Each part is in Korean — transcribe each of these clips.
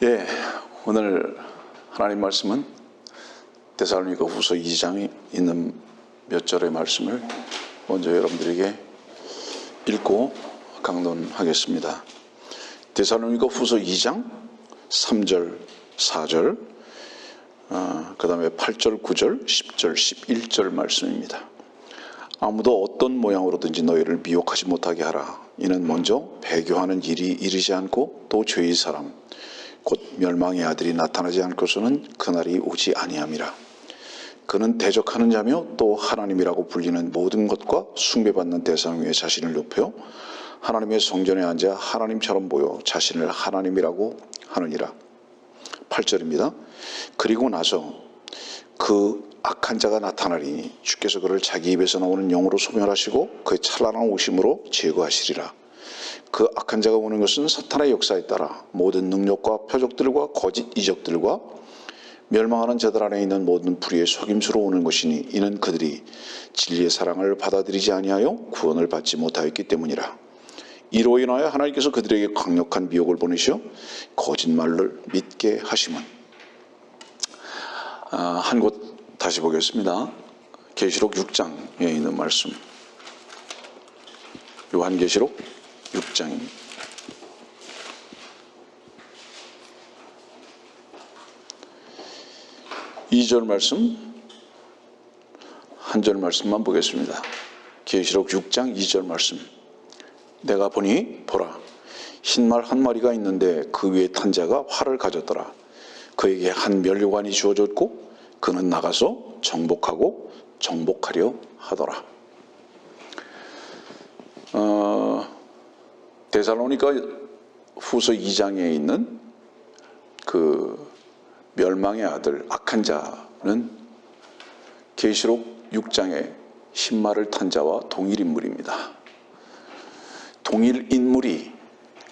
예, 오늘 하나님 말씀은 데살로니가 후서 2장에 있는 몇 절의 말씀을 먼저 여러분들에게 읽고 강론하겠습니다. 데살로니가 후서 2장 3절, 4절, 그 다음에 8절, 9절, 10절, 11절 말씀입니다. 아무도 어떤 모양으로든지 너희를 미혹하지 못하게 하라. 이는 먼저 배교하는 일이 이르지 않고 또 죄의 사람 곧 멸망의 아들이 나타나지 않고서는 그날이 오지 아니함이라. 그는 대적하는 자며 또 하나님이라고 불리는 모든 것과 숭배받는 대상 위에 자신을 높여 하나님의 성전에 앉아 하나님처럼 보여 자신을 하나님이라고 하느니라. 8절입니다. 그리고 나서 그 악한 자가 나타나리니 주께서 그를 자기 입에서 나오는 영으로 소멸하시고 그의 찬란한 오심으로 제거하시리라. 그 악한 자가 오는 것은 사탄의 역사에 따라 모든 능력과 표적들과 거짓 이적들과 멸망하는 자들 안에 있는 모든 불의의 속임수로 오는 것이니 이는 그들이 진리의 사랑을 받아들이지 아니하여 구원을 받지 못하였기 때문이라. 이로 인하여 하나님께서 그들에게 강력한 미혹을 보내시어 거짓말을 믿게 하심은. 한 곳 다시 보겠습니다. 계시록 6장에 있는 말씀. 요한계시록 6장 2절 말씀, 한 절 말씀만 보겠습니다. 계시록 6장 2절 말씀. 내가 보니 보라 흰말 한 마리가 있는데 그 위에 탄 자가 활을 가졌더라. 그에게 한 면류관이 주어졌고 그는 나가서 정복하고 정복하려 하더라. 데살로니가 후서 2장에 있는 그 멸망의 아들 악한 자는 계시록 6장의 흰말을 탄 자와 동일 인물입니다. 동일 인물이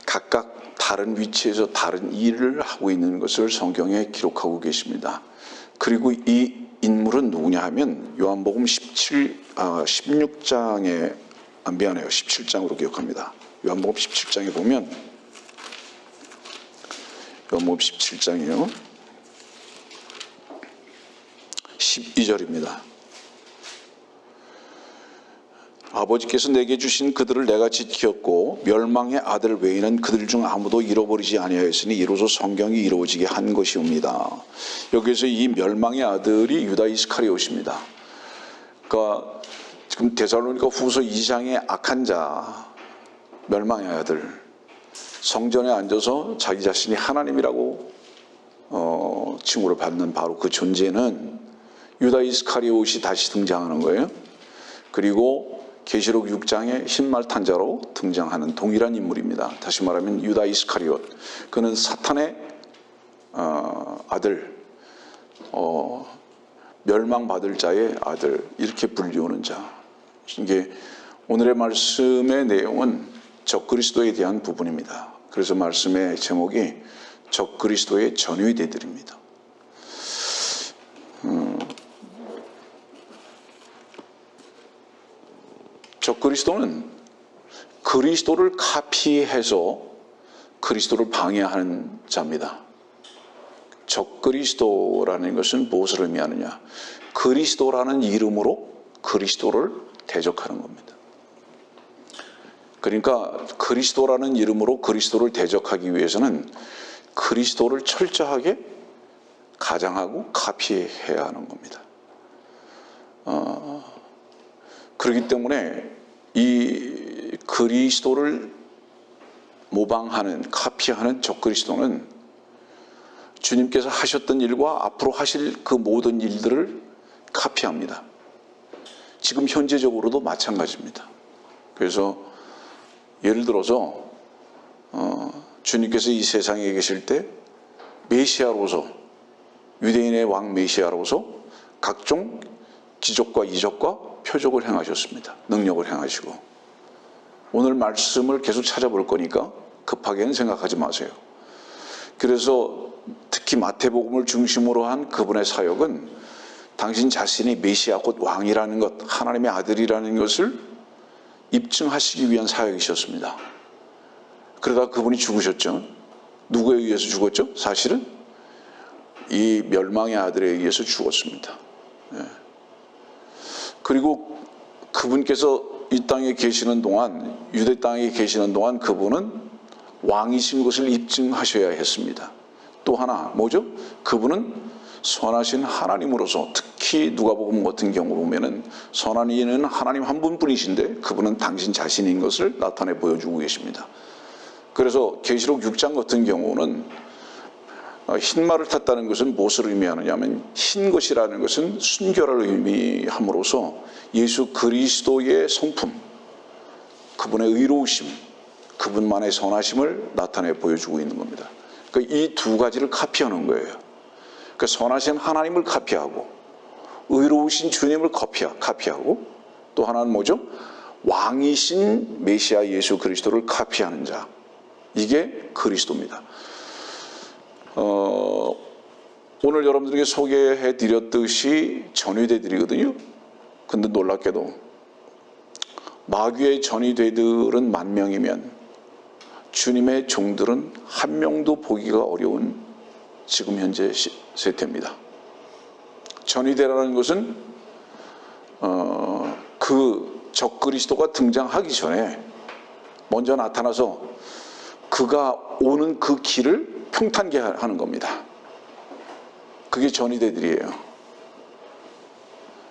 각각 다른 위치에서 다른 일을 하고 있는 것을 성경에 기록하고 계십니다. 그리고 이 인물은 누구냐 하면 요한복음 16장에 미안해요. 17장으로 기억합니다. 요한복음 17장에 보면 요한복음 17장이요. 12절입니다. 아버지께서 내게 주신 그들을 내가 지켰고 멸망의 아들 외에는 그들 중 아무도 잃어버리지 아니하였으니 이로써 성경이 이루어지게 한 것이옵니다. 여기서 이 멸망의 아들이 유다 이스카리옷입니다. 그러니까 지금 데살로니가 후서 2장의 악한 자, 멸망의 아들, 성전에 앉아서 자기 자신이 하나님이라고 칭호를 받는 바로 그 존재는 유다 이스카리옷이 다시 등장하는 거예요. 그리고 계시록 6장의 흰말 탄 자로 등장하는 동일한 인물입니다. 다시 말하면 유다 이스카리옷, 그는 사탄의 아들, 멸망받을 자의 아들, 이렇게 불리우는 자. 이게 오늘의 말씀의 내용은 적그리스도에 대한 부분입니다. 그래서 말씀의 제목이 적그리스도의 전위대들입니다. 적그리스도는 그리스도를 카피해서 그리스도를 방해하는 자입니다. 적그리스도라는 것은 무엇을 의미하느냐? 그리스도라는 이름으로 그리스도를 대적하는 겁니다. 그러니까 그리스도라는 이름으로 그리스도를 대적하기 위해서는 그리스도를 철저하게 가장하고 카피해야 하는 겁니다. 그렇기 때문에 이 그리스도를 모방하는, 카피하는 적그리스도는 주님께서 하셨던 일과 앞으로 하실 그 모든 일들을 카피합니다. 지금 현재적으로도 마찬가지입니다. 그래서 예를 들어서 주님께서 이 세상에 계실 때 메시아로서, 유대인의 왕 메시아로서 각종 기적과 이적과 표적을 행하셨습니다. 능력을 행하시고. 오늘 말씀을 계속 찾아볼 거니까 급하게는 생각하지 마세요. 그래서 특히 마태복음을 중심으로 한 그분의 사역은 당신 자신이 메시아 곧 왕이라는 것, 하나님의 아들이라는 것을 입증하시기 위한 사역이셨습니다. 그러다 그분이 죽으셨죠. 누구에 의해서 죽었죠? 사실은 이 멸망의 아들에 의해서 죽었습니다. 그리고 그분께서 이 땅에 계시는 동안, 유대 땅에 계시는 동안 그분은 왕이신 것을 입증하셔야 했습니다. 또 하나 뭐죠? 그분은 선하신 하나님으로서, 특히 누가복음 같은 경우 보면은 선한 이는 하나님 한 분뿐이신데 그분은 당신 자신인 것을 나타내 보여주고 계십니다. 그래서 계시록 6장 같은 경우는 흰 말을 탔다는 것은 무엇을 의미하느냐 하면, 흰 것이라는 것은 순결을 의미함으로써 예수 그리스도의 성품, 그분의 의로우심, 그분만의 선하심을 나타내 보여주고 있는 겁니다. 그러니까 이 두 가지를 카피하는 거예요. 그러니까 선하신 하나님을 카피하고 의로우신 주님을 카피하고, 또 하나는 뭐죠? 왕이신 메시아 예수 그리스도를 카피하는 자, 이게 그리스도입니다. 오늘 여러분들에게 소개해 드렸듯이 전위대들이거든요. 근데 놀랍게도 마귀의 전위대들은 10,000명이면 주님의 종들은 한 명도 보기가 어려운 지금 현재 세태입니다. 전위대라는 것은 그 적그리스도가 등장하기 전에 먼저 나타나서 그가 오는 그 길을 평탄케 하는 겁니다. 그게 전위대들이에요.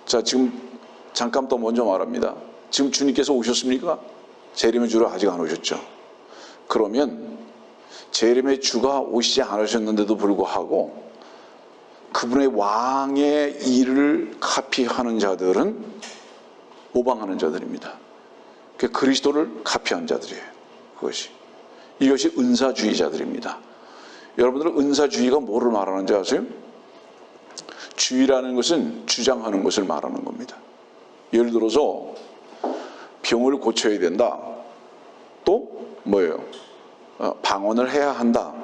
자, 지금 잠깐 더 먼저 말합니다. 지금 주님께서 오셨습니까? 재림의 주로 아직 안 오셨죠. 그러면 재림의 주가 오시지 않으셨는데도 불구하고 그분의 왕의 일을 카피하는 자들은 모방하는 자들입니다. 그리스도를 카피한 자들이에요. 이것이 은사주의자들입니다. 여러분들은 은사주의가 뭐를 말하는지 아세요? 주의라는 것은 주장하는 것을 말하는 겁니다. 예를 들어서 병을 고쳐야 된다. 또 뭐예요? 방언을 해야 한다.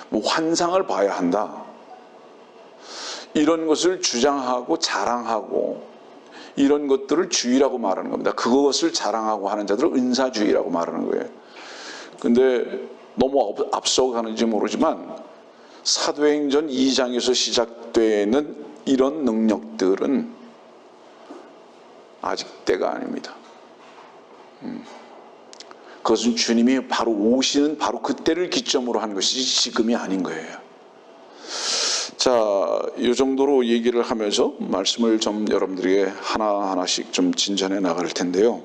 뭐 환상을 봐야 한다. 이런 것을 주장하고 자랑하고 이런 것들을 주의라고 말하는 겁니다. 그것을 자랑하고 하는 자들을 은사주의라고 말하는 거예요. 근데 너무 앞서가는지 모르지만 사도행전 2장에서 시작되는 이런 능력들은 아직 때가 아닙니다. 그것은 주님이 바로 오시는 바로 그때를 기점으로 한 것이지 지금이 아닌 거예요. 자, 이 정도로 얘기를 하면서 말씀을 좀 여러분들에게 하나하나씩 좀 진전해 나갈 텐데요.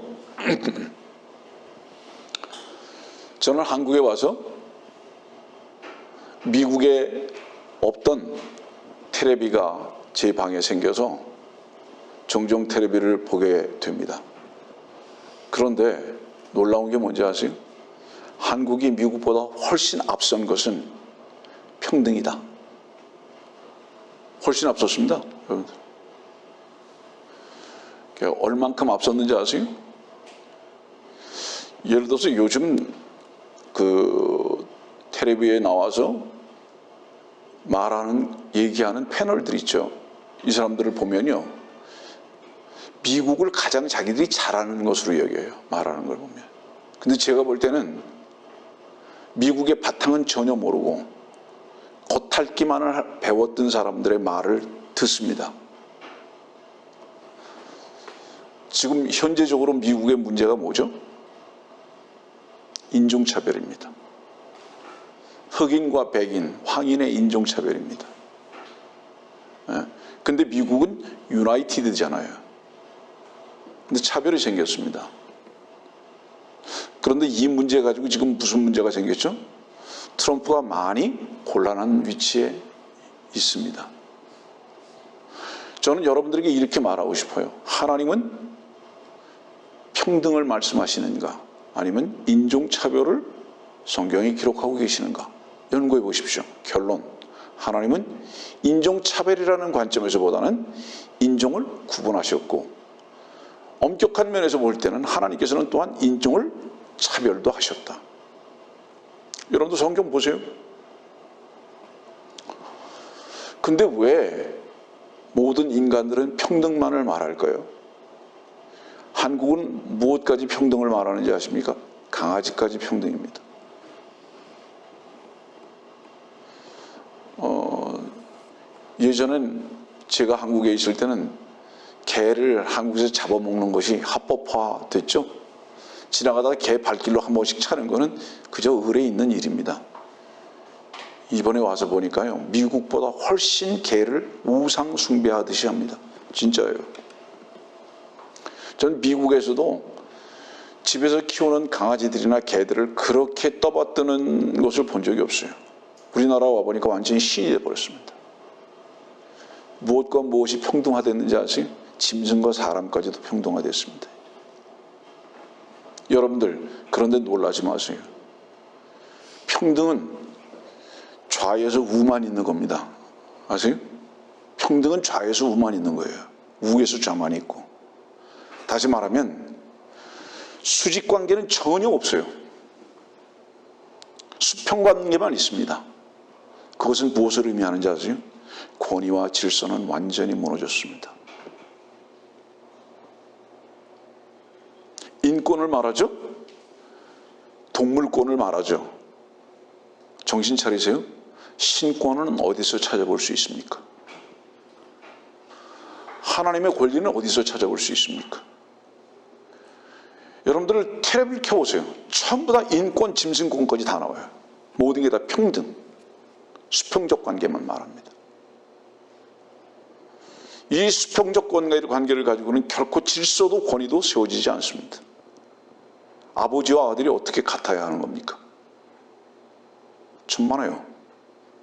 저는 한국에 와서 미국에 없던 텔레비가 제 방에 생겨서 종종 텔레비를 보게 됩니다. 그런데 놀라운 게 뭔지 아세요? 한국이 미국보다 훨씬 앞선 것은 평등이다. 훨씬 앞섰습니다, 여러분들. 얼만큼 앞섰는지 아세요? 예를 들어서 요즘 그 텔레비에 나와서 얘기하는 패널들 있죠. 이 사람들을 보면요, 미국을 가장 자기들이 잘하는 것으로 여겨요. 말하는 걸 보면. 근데 제가 볼 때는 미국의 바탕은 전혀 모르고 겉핥기만을 배웠던 사람들의 말을 듣습니다. 지금 현재적으로 미국의 문제가 뭐죠? 인종차별입니다. 흑인과 백인, 황인의 인종차별입니다. 근데 미국은 유나이티드잖아요. 근데 차별이 생겼습니다. 그런데 이 문제 가지고 지금 무슨 문제가 생겼죠? 트럼프가 많이 곤란한 위치에 있습니다. 저는 여러분들에게 이렇게 말하고 싶어요. 하나님은 평등을 말씀하시는가? 아니면 인종차별을 성경에 기록하고 계시는가? 연구해 보십시오. 결론. 하나님은 인종차별이라는 관점에서보다는 인종을 구분하셨고, 엄격한 면에서 볼 때는 하나님께서는 또한 인종을 차별도 하셨다. 여러분도 성경 보세요. 근데 왜 모든 인간들은 평등만을 말할까요? 한국은 무엇까지 평등을 말하는지 아십니까? 강아지까지 평등입니다. 예전엔 제가 한국에 있을 때는 개를 한국에서 잡아먹는 것이 합법화됐죠. 지나가다가 개 발길로 한 번씩 차는 거는 그저 을에 있는 일입니다. 이번에 와서 보니까요, 미국보다 훨씬 개를 우상 숭배하듯이 합니다. 진짜예요. 전 미국에서도 집에서 키우는 강아지들이나 개들을 그렇게 떠받드는 것을 본 적이 없어요. 우리나라 와보니까 완전히 신이 되어버렸습니다. 무엇과 무엇이 평등화됐는지 아세요? 짐승과 사람까지도 평등화됐습니다. 여러분들, 그런데 놀라지 마세요. 평등은 좌에서 우만 있는 겁니다. 아세요? 평등은 좌에서 우만 있는 거예요. 우에서 좌만 있고. 다시 말하면 수직관계는 전혀 없어요. 수평관계만 있습니다. 그것은 무엇을 의미하는지 아세요? 권위와 질서는 완전히 무너졌습니다. 인권을 말하죠? 동물권을 말하죠. 정신 차리세요. 신권은 어디서 찾아볼 수 있습니까? 하나님의 권리는 어디서 찾아볼 수 있습니까? 여러분들 텔레비를 켜보세요. 전부 다 인권, 짐승권까지 다 나와요. 모든 게 다 평등, 수평적 관계만 말합니다. 이 수평적 관계를 가지고는 결코 질서도 권위도 세워지지 않습니다. 아버지와 아들이 어떻게 같아야 하는 겁니까? 천만에요.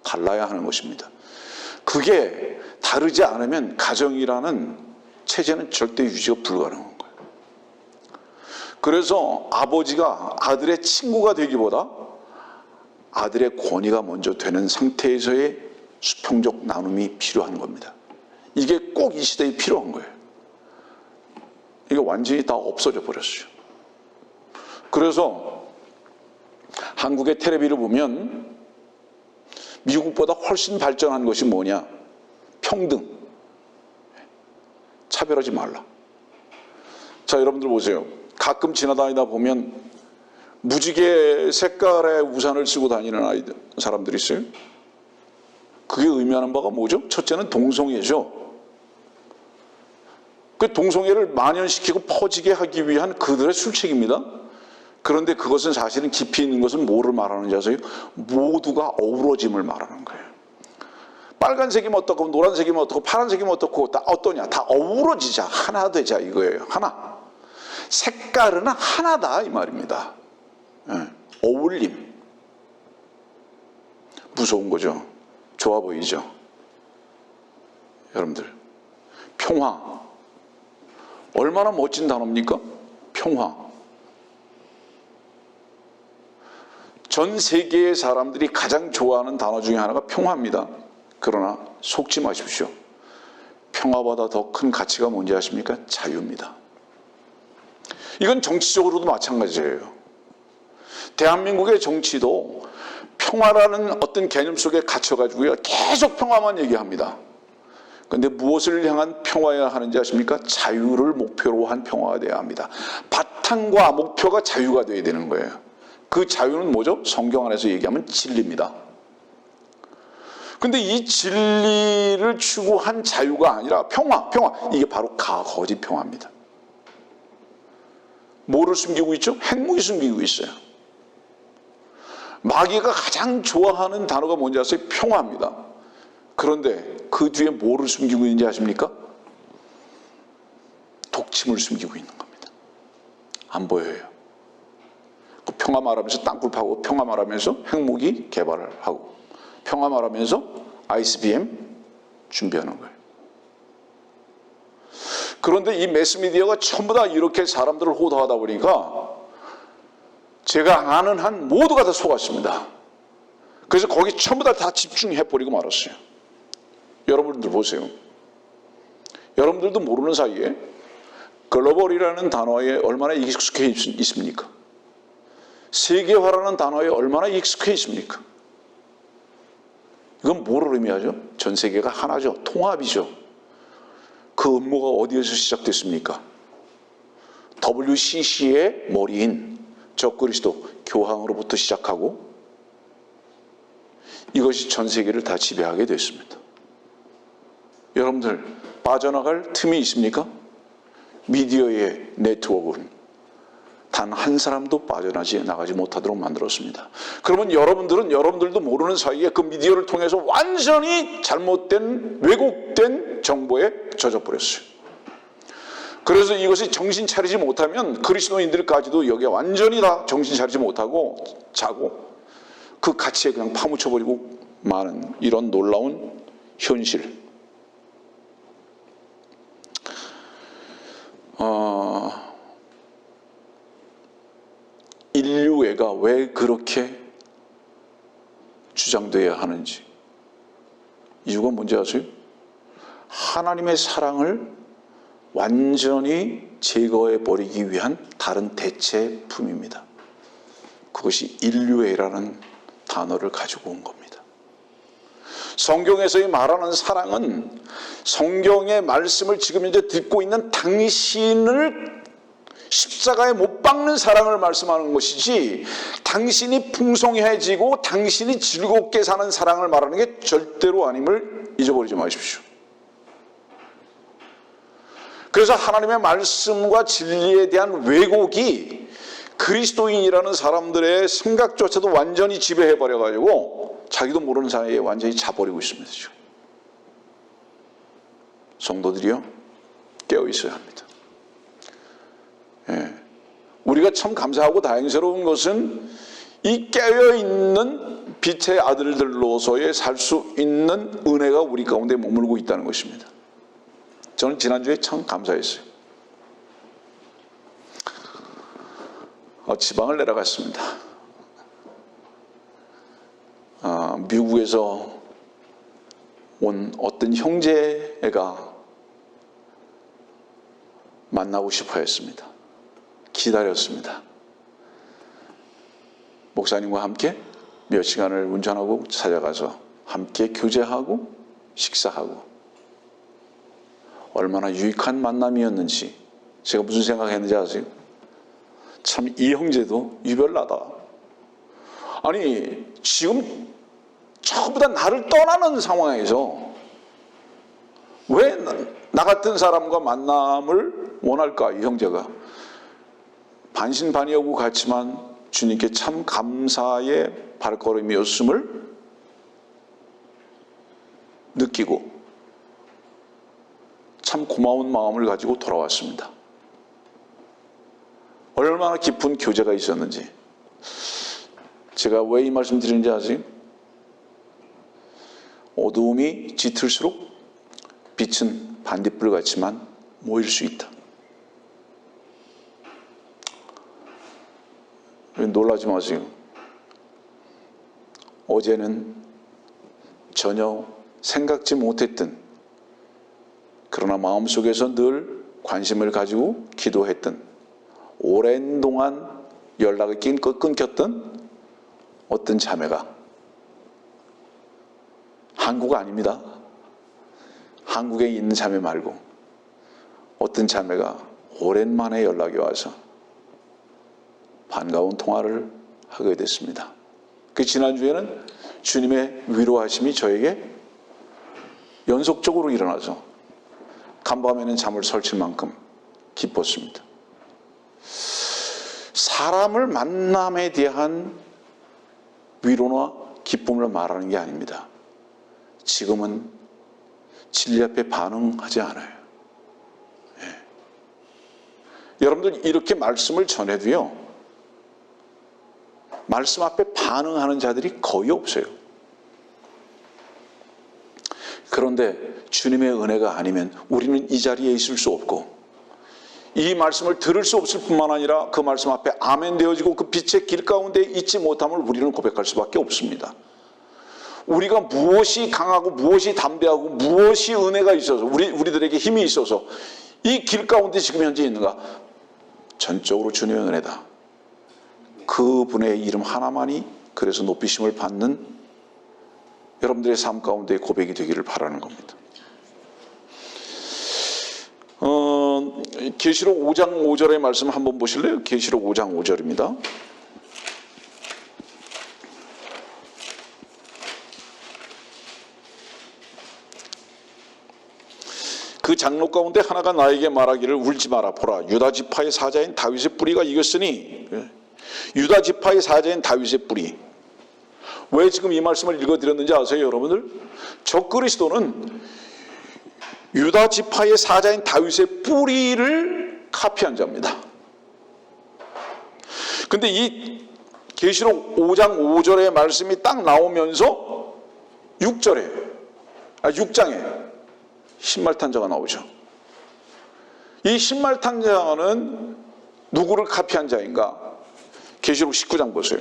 달라야 하는 것입니다. 그게 다르지 않으면 가정이라는 체제는 절대 유지가 불가능한 거예요. 그래서 아버지가 아들의 친구가 되기보다 아들의 권위가 먼저 되는 상태에서의 수평적 나눔이 필요한 겁니다. 이게 꼭 이 시대에 필요한 거예요. 이게 완전히 다 없어져 버렸어요. 그래서 한국의 텔레비를 보면 미국보다 훨씬 발전한 것이 뭐냐? 평등. 차별하지 말라. 자, 여러분들 보세요. 가끔 지나다니다 보면 무지개 색깔의 우산을 쓰고 다니는 사람들이 있어요. 그게 의미하는 바가 뭐죠? 첫째는 동성애죠. 그 동성애를 만연시키고 퍼지게 하기 위한 그들의 술책입니다. 그런데 그것은 사실은 깊이 있는 것은 뭐를 말하는지 아세요? 모두가 어우러짐을 말하는 거예요. 빨간색이면 어떻고 노란색이면 어떻고 파란색이면 어떻고 다 어떠냐? 다 어우러지자, 하나 되자 이거예요. 하나. 색깔은 하나다 이 말입니다. 어울림. 무서운 거죠. 좋아 보이죠. 여러분들, 평화. 얼마나 멋진 단어입니까? 평화. 전 세계의 사람들이 가장 좋아하는 단어 중에 하나가 평화입니다. 그러나 속지 마십시오. 평화보다 더 큰 가치가 뭔지 아십니까? 자유입니다. 이건 정치적으로도 마찬가지예요. 대한민국의 정치도 평화라는 어떤 개념 속에 갇혀가지고요, 계속 평화만 얘기합니다. 그런데 무엇을 향한 평화여야 하는지 아십니까? 자유를 목표로 한 평화가 되어야 합니다. 바탕과 목표가 자유가 되어야 되는 거예요. 그 자유는 뭐죠? 성경 안에서 얘기하면 진리입니다. 근데 이 진리를 추구한 자유가 아니라 평화. 이게 바로 거짓 평화입니다. 뭐를 숨기고 있죠? 핵무기 숨기고 있어요. 마귀가 가장 좋아하는 단어가 뭔지 아세요? 평화입니다. 그런데 그 뒤에 뭐를 숨기고 있는지 아십니까? 독침을 숨기고 있는 겁니다. 안 보여요. 그 평화 말하면서 땅굴 파고, 평화 말하면서 핵무기 개발을 하고, 평화 말하면서 ICBM 준비하는 거예요. 그런데 이 매스미디어가 전부 다 이렇게 사람들을 호도하다 보니까 제가 아는 한 모두가 다 속았습니다. 그래서 거기 전부 다 집중해버리고 말았어요. 여러분들 보세요. 여러분들도 모르는 사이에 글로벌이라는 단어에 얼마나 익숙해 있습니까? 세계화라는 단어에 얼마나 익숙해 있습니까? 이건 뭐를 의미하죠? 전 세계가 하나죠. 통합이죠. 그 음모가 어디에서 시작됐습니까? WCC의 머리인 적그리스도 교황으로부터 시작하고 이것이 전 세계를 다 지배하게 됐습니다. 여러분들 빠져나갈 틈이 있습니까? 미디어의 네트워크는 단 한 사람도 빠져나가지 못하도록 만들었습니다. 그러면 여러분들도 모르는 사이에 그 미디어를 통해서 완전히 잘못된 왜곡된 정보에 젖어버렸어요. 그래서 이것이 정신 차리지 못하면 그리스도인들까지도 여기에 완전히 다 정신 차리지 못하고 자고 그 가치에 그냥 파묻혀버리고 마는 이런 놀라운 현실. 인류애가 왜 그렇게 주장되어야 하는지. 이유가 뭔지 아세요? 하나님의 사랑을 완전히 제거해 버리기 위한 다른 대체품입니다. 그것이 인류애라는 단어를 가지고 온 겁니다. 성경에서 말하는 사랑은 성경의 말씀을 지금 현재 듣고 있는 당신을 십자가에 못 박는 사랑을 말씀하는 것이지, 당신이 풍성해지고 당신이 즐겁게 사는 사랑을 말하는 게 절대로 아님을 잊어버리지 마십시오. 그래서 하나님의 말씀과 진리에 대한 왜곡이 그리스도인이라는 사람들의 생각조차도 완전히 지배해버려가지고 자기도 모르는 사이에 완전히 자버리고 있습니다. 지금. 성도들이요, 깨어있어야 합니다. 예. 우리가 참 감사하고 다행스러운 것은 이 깨어있는 빛의 아들들로서의 살 수 있는 은혜가 우리 가운데 머물고 있다는 것입니다. 저는 지난주에 참 감사했어요. 지방을 내려갔습니다. 미국에서 온 어떤 형제가 만나고 싶어 했습니다. 기다렸습니다. 목사님과 함께 몇 시간을 운전하고 찾아가서 함께 교제하고 식사하고, 얼마나 유익한 만남이었는지 제가 무슨 생각했는지 아세요? 참 이 형제도 유별나다. 아니 지금 전부 다 나를 떠나는 상황에서 왜 나 같은 사람과 만남을 원할까? 이 형제가 반신반의하고 갔지만 주님께 참 감사의 발걸음이었음을 느끼고 참 고마운 마음을 가지고 돌아왔습니다. 얼마나 깊은 교제가 있었는지. 제가 왜 이 말씀 드리는지 아세요? 어두움이 짙을수록 빛은 반딧불 같지만 모일 수 있다. 놀라지 마세요. 어제는 전혀 생각지 못했던, 그러나 마음속에서 늘 관심을 가지고 기도했던, 오랜 동안 연락이 끊겼던 어떤 자매가, 한국 아닙니다. 한국에 있는 자매 말고 어떤 자매가 오랜만에 연락이 와서 반가운 통화를 하게 됐습니다. 그 지난주에는 주님의 위로하심이 저에게 연속적으로 일어나서 간밤에는 잠을 설칠 만큼 기뻤습니다. 사람을 만남에 대한 위로나 기쁨을 말하는 게 아닙니다. 지금은 진리 앞에 반응하지 않아요. 여러분들 이렇게 말씀을 전해도요, 말씀 앞에 반응하는 자들이 거의 없어요. 그런데 주님의 은혜가 아니면 우리는 이 자리에 있을 수 없고, 이 말씀을 들을 수 없을 뿐만 아니라 그 말씀 앞에 아멘 되어지고 그 빛의 길 가운데 있지 못함을 우리는 고백할 수밖에 없습니다. 우리가 무엇이 강하고 무엇이 담대하고 무엇이 은혜가 있어서 우리들에게 힘이 있어서 이 길 가운데 지금 현재 있는가? 전적으로 주님의 은혜다. 그분의 이름 하나만이 그래서 높이심을 받는 여러분들의 삶 가운데 고백이 되기를 바라는 겁니다. 계시록 5장 5절의 말씀 한번 보실래요? 계시록 5장 5절입니다. 그 장로 가운데 하나가 나에게 말하기를 울지 마라. 보라, 유다 지파의 사자인 다윗의 뿌리가 이겼으니. 유다 지파의 사자인 다윗의 뿌리. 왜 지금 이 말씀을 읽어드렸는지 아세요, 여러분들? 적그리스도는 유다 지파의 사자인 다윗의 뿌리를 카피한 자입니다. 근데 이 계시록 5장 5절의 말씀이 딱 나오면서 6장에 신말탄자가 나오죠. 이 신말탄자는 누구를 카피한 자인가? 계시록 19장 보세요.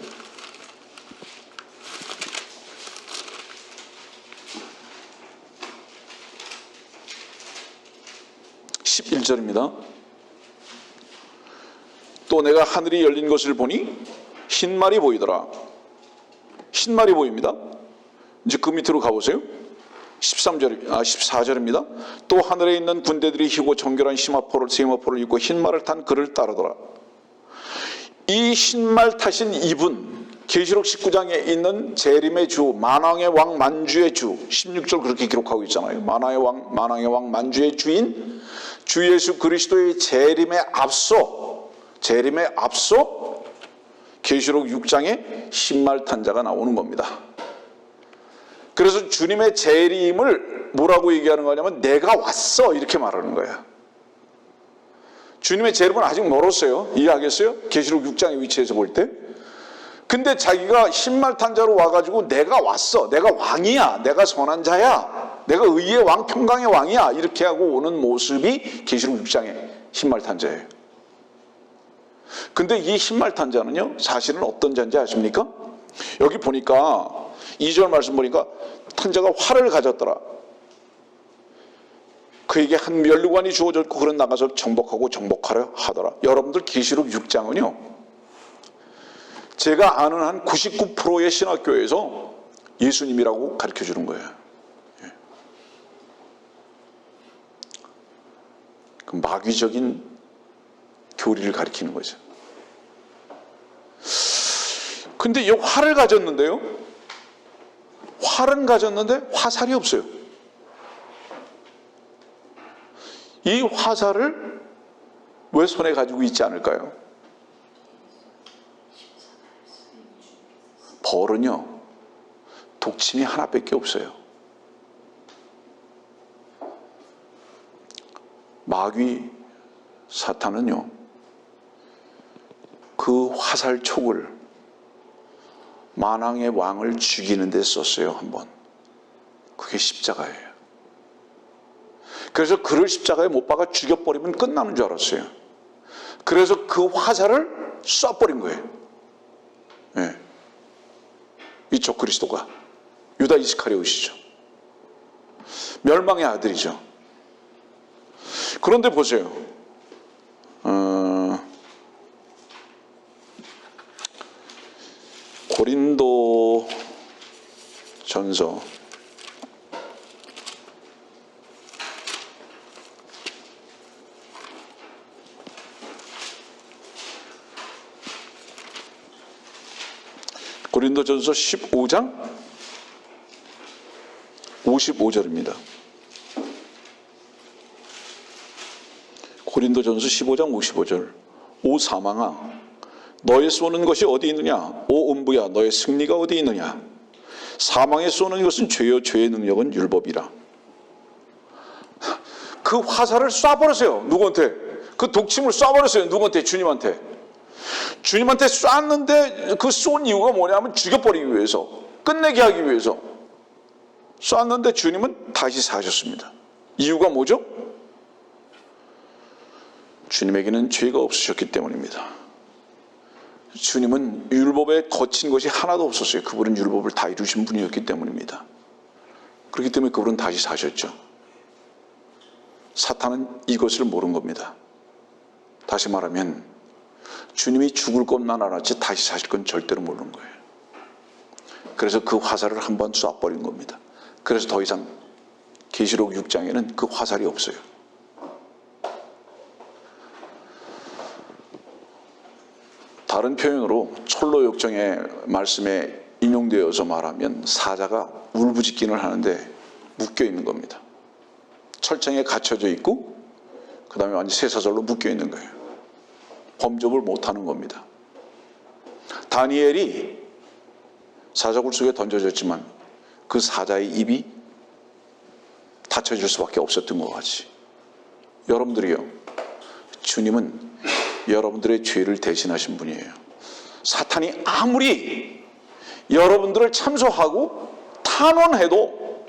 11절입니다. 또 내가 하늘이 열린 것을 보니 흰말이 보이더라. 흰말이 보입니다. 이제 그 밑으로 가보세요. 14절입니다. 또 하늘에 있는 군대들이 희고 정결한 세마포를 입고 흰말을 탄 그를 따르더라. 이 흰말 타신 이분, 계시록 19장에 있는 재림의 주, 만왕의 왕 만주의 주, 16절 그렇게 기록하고 있잖아요. 만왕의 왕 만주의 주인 주 예수 그리스도의 재림에 앞서 계시록 6장에 흰말 탄 자가 나오는 겁니다. 그래서 주님의 재림을 뭐라고 얘기하는 거냐면 내가 왔어 이렇게 말하는 거예요. 주님의 재림은 아직 멀었어요. 이해하겠어요? 계시록 6장의 위치에서 볼 때. 근데 자기가 흰말 탄 자로 와가지고 내가 왔어, 내가 왕이야, 내가 선한 자야, 내가 의의 왕, 평강의 왕이야 이렇게 하고 오는 모습이 계시록 6장의 흰말 탄 자예요. 근데 이 흰말 탄 자는요 사실은 어떤 자인지 아십니까? 여기 보니까 2절 말씀 보니까 탄자가 활을 가졌더라. 그에게 한 면류관이 주어졌고 그는 나가서 정복하려 하더라. 여러분들 계시록 6장은요 제가 아는 한 99%의 신학교에서 예수님이라고 가르쳐주는 거예요. 그 마귀적인 교리를 가리키는 거죠. 근데 이 활을 가졌는데요, 활은 가졌는데 화살이 없어요. 이 화살을 왜 손에 가지고 있지 않을까요? 벌은요 독침이 하나밖에 없어요. 마귀 사탄은요 그 화살촉을 만왕의 왕을 죽이는 데 썼어요. 한번. 그게 십자가예요. 그래서 그를 십자가에 못 박아 죽여버리면 끝나는 줄 알았어요. 그래서 그 화살을 쏴버린 거예요. 네. 이 적그리스도가 유다 이스카리옷이죠. 멸망의 아들이죠. 그런데 보세요. 고린도 전서 15장 55절입니다. 고린도전서 15장 55절. 오 사망아 너의 쏘는 것이 어디 있느냐? 오 음부야 너의 승리가 어디 있느냐? 사망에 쏘는 것은 죄요 죄의 능력은 율법이라. 그 화살을 쏴버렸어요. 누구한테? 그 독침을 쏴버렸어요. 누구한테? 주님한테. 주님한테 쐈는데 그 쏜 이유가 뭐냐면 죽여버리기 위해서, 끝내게 하기 위해서 쐈는데 주님은 다시 사셨습니다. 이유가 뭐죠? 주님에게는 죄가 없으셨기 때문입니다. 주님은 율법에 거친 것이 하나도 없었어요. 그분은 율법을 다 이루신 분이었기 때문입니다. 그렇기 때문에 그분은 다시 사셨죠. 사탄은 이것을 모르는 겁니다. 다시 말하면 주님이 죽을 것만 알았지 다시 사실 건 절대로 모르는 거예요. 그래서 그 화살을 한번 쏴버린 겁니다. 그래서 더 이상 계시록 6장에는 그 화살이 없어요. 다른 표현으로 철로역정의 말씀에 인용되어서 말하면 사자가 울부짖기는 하는데 묶여 있는 겁니다. 철창에 갇혀져 있고 그 다음에 완전 쇠사슬로 묶여 있는 거예요. 범접을 못하는 겁니다. 다니엘이 사자굴 속에 던져졌지만 그 사자의 입이 닫혀질 수밖에 없었던 것 같이 여러분들이요, 주님은 여러분들의 죄를 대신하신 분이에요. 사탄이 아무리 여러분들을 참소하고 탄원해도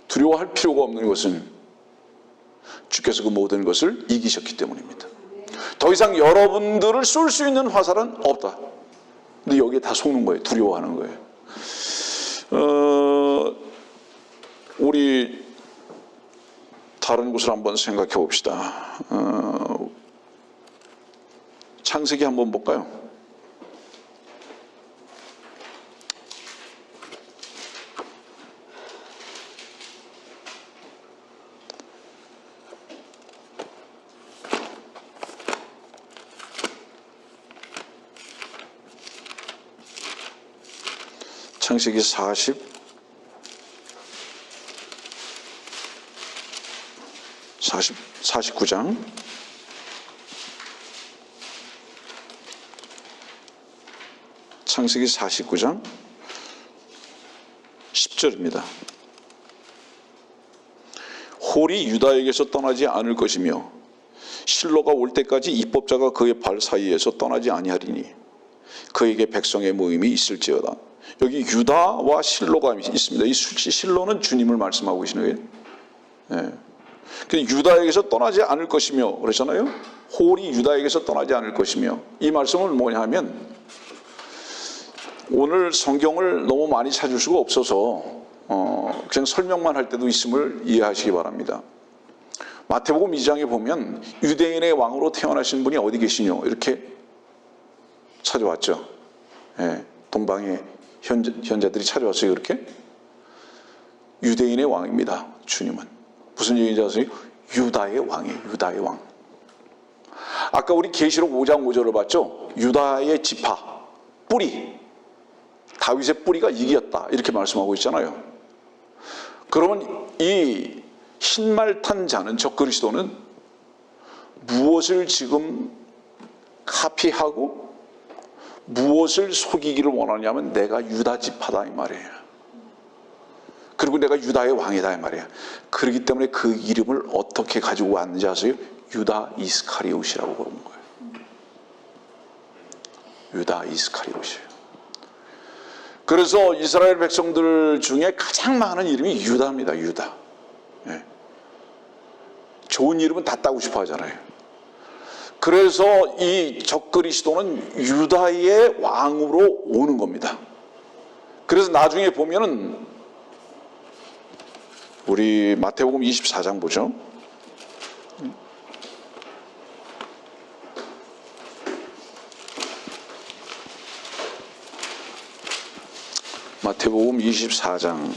두려워할 필요가 없는 것은 주께서 그 모든 것을 이기셨기 때문입니다. 더 이상 여러분들을 쏠 수 있는 화살은 없다. 근데 여기에 다 속는 거예요. 두려워하는 거예요. 우리 다른 곳을 한번 생각해 봅시다. 창세기 한번 볼까요? 창세기 49장 창세기 49장 10절입니다. 홀이 유다에게서 떠나지 않을 것이며 실로가 올 때까지 입법자가 그의 발 사이에서 떠나지 아니하리니 그에게 백성의 모임이 있을지어다. 여기 유다와 실로가 있습니다. 이 실로는 주님을 말씀하고 계시는 거예요. 네. 유다에게서 떠나지 않을 것이며 그러잖아요. 홀이 유다에게서 떠나지 않을 것이며, 이 말씀은 뭐냐 하면 오늘 성경을 너무 많이 찾을 수가 없어서 그냥 설명만 할 때도 있음을 이해하시기 바랍니다. 마태복음 2장에 보면 유대인의 왕으로 태어나신 분이 어디 계시뇨 이렇게 찾아왔죠. 네. 동방의 현자들이 찾아왔어요. 그렇게 유대인의 왕입니다. 주님은 무슨 얘기인지 아세요? 유다의 왕이에요. 유다의 왕. 아까 우리 계시록 5장 5절을 봤죠? 유다의 지파, 뿌리, 다윗의 뿌리가 이겼다 이렇게 말씀하고 있잖아요. 그러면 이 흰말 탄 자는, 저 그리스도는 무엇을 지금 카피하고 무엇을 속이기를 원하냐면 내가 유다 지파다 이 말이에요. 그리고 내가 유다의 왕이다 이 말이에요. 그렇기 때문에 그 이름을 어떻게 가지고 왔는지 아세요? 유다 이스카리옷이라고 부르는 거예요. 유다 이스카리옷이에요. 그래서 이스라엘 백성들 중에 가장 많은 이름이 유다입니다. 유다. 네. 좋은 이름은 다 따고 싶어 하잖아요. 그래서 이 적그리스도는 유다의 왕으로 오는 겁니다. 그래서 나중에 보면은 우리 마태복음 24장 보죠. 마태복음 24장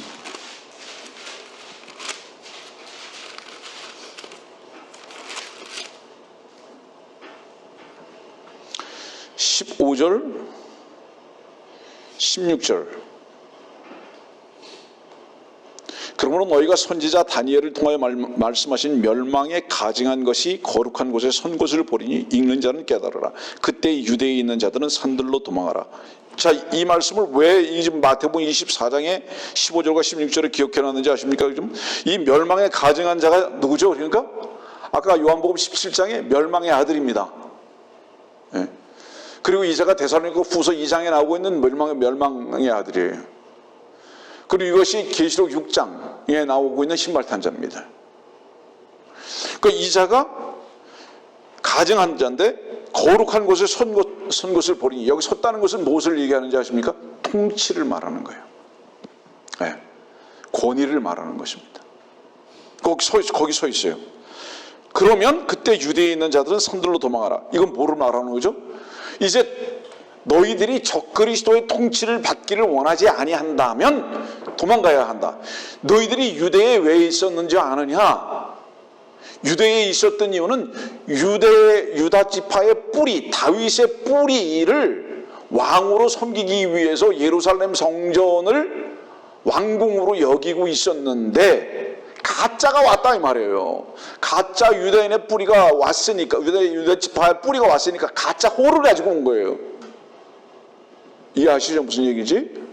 15절 16절. 그러므로 너희가 선지자 다니엘을 통하여 말씀하신 mel망에 가증한 것이 거룩한 곳에 선 곳을 보리니 읽는 자는 깨달으라. 그때 유대에 있는 자들은 산들로 도망하라. 자, 이 말씀을 왜 이 마태복음 24장에 15절과 16절에 기억해놨는지 아십니까? 이 멸망에 가증한 자가 누구죠? 그러니까 아까 요한복음 17장에 멸망의 아들입니다. 네. 그리고 이 자가 데살로니가 후서 2장에 나오고 있는 멸망의 아들이에요. 그리고 이것이 계시록 6장에 나오고 있는 신발탄 자입니다. 그러니까 이 자가 가증한 자인데 거룩한 곳에 선 것을 보리니, 여기 섰다는 것은 무엇을 얘기하는지 아십니까? 통치를 말하는 거예요. 네. 권위를 말하는 것입니다. 거기 서 있어요. 그러면 그때 유대에 있는 자들은 산들로 도망하라. 이건 뭐를 말하는 거죠? 이제 너희들이 적그리스도의 통치를 받기를 원하지 아니한다면 도망가야 한다. 너희들이 유대에 왜 있었는지 아느냐? 유대에 있었던 이유는 유다 지파의 뿌리, 다윗의 뿌리를 왕으로 섬기기 위해서 예루살렘 성전을 왕궁으로 여기고 있었는데 가짜가 왔다 이 말이에요. 가짜 유대인의 뿌리가 왔으니까, 유대 지파의 뿌리가 왔으니까 가짜 호를 가지고 온 거예요. 이해하시죠? 무슨 얘기지?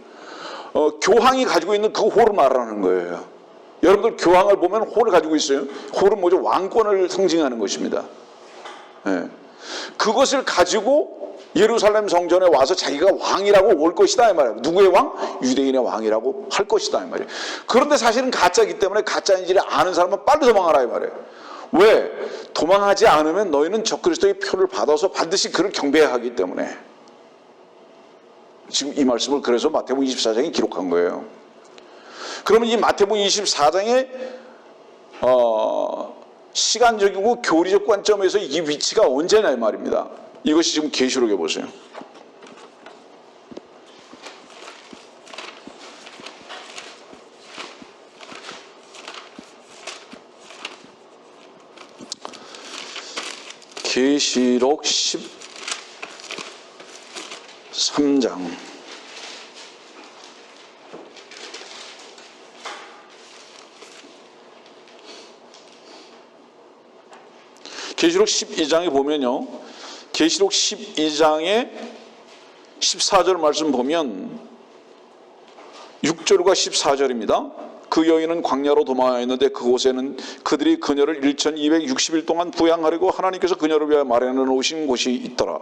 교황이 가지고 있는 그 호를 말하는 거예요. 여러분들 교황을 보면 호를 가지고 있어요. 호는 뭐죠? 왕권을 상징하는 것입니다. 네. 그것을 가지고 예루살렘 성전에 와서 자기가 왕이라고 올 것이다 이 말이에요. 누구의 왕? 유대인의 왕이라고 할 것이다 이 말이에요. 그런데 사실은 가짜이기 때문에 가짜인지를 아는 사람은 빨리 도망하라 이 말이에요. 왜? 도망하지 않으면 너희는 적그리스도의 표를 받아서 반드시 그를 경배해야 하기 때문에. 지금 이 말씀을 그래서 마태복음 24장에 기록한 거예요. 그러면 이 마태복음 24장에 시간적이고 교리적 관점에서 이 위치가 언제냐 이 말입니다. 이것이 지금 계시록에 보세요. 계시록 13장 계시록 12장에 보면요, 계시록 12장의 14절 말씀 보면 6절과 14절입니다. 그 여인은 광야로 도망하였는데 그곳에는 그들이 그녀를 1260일 동안 부양하려고 하나님께서 그녀를 위하여 마련해 놓으신 곳이 있더라.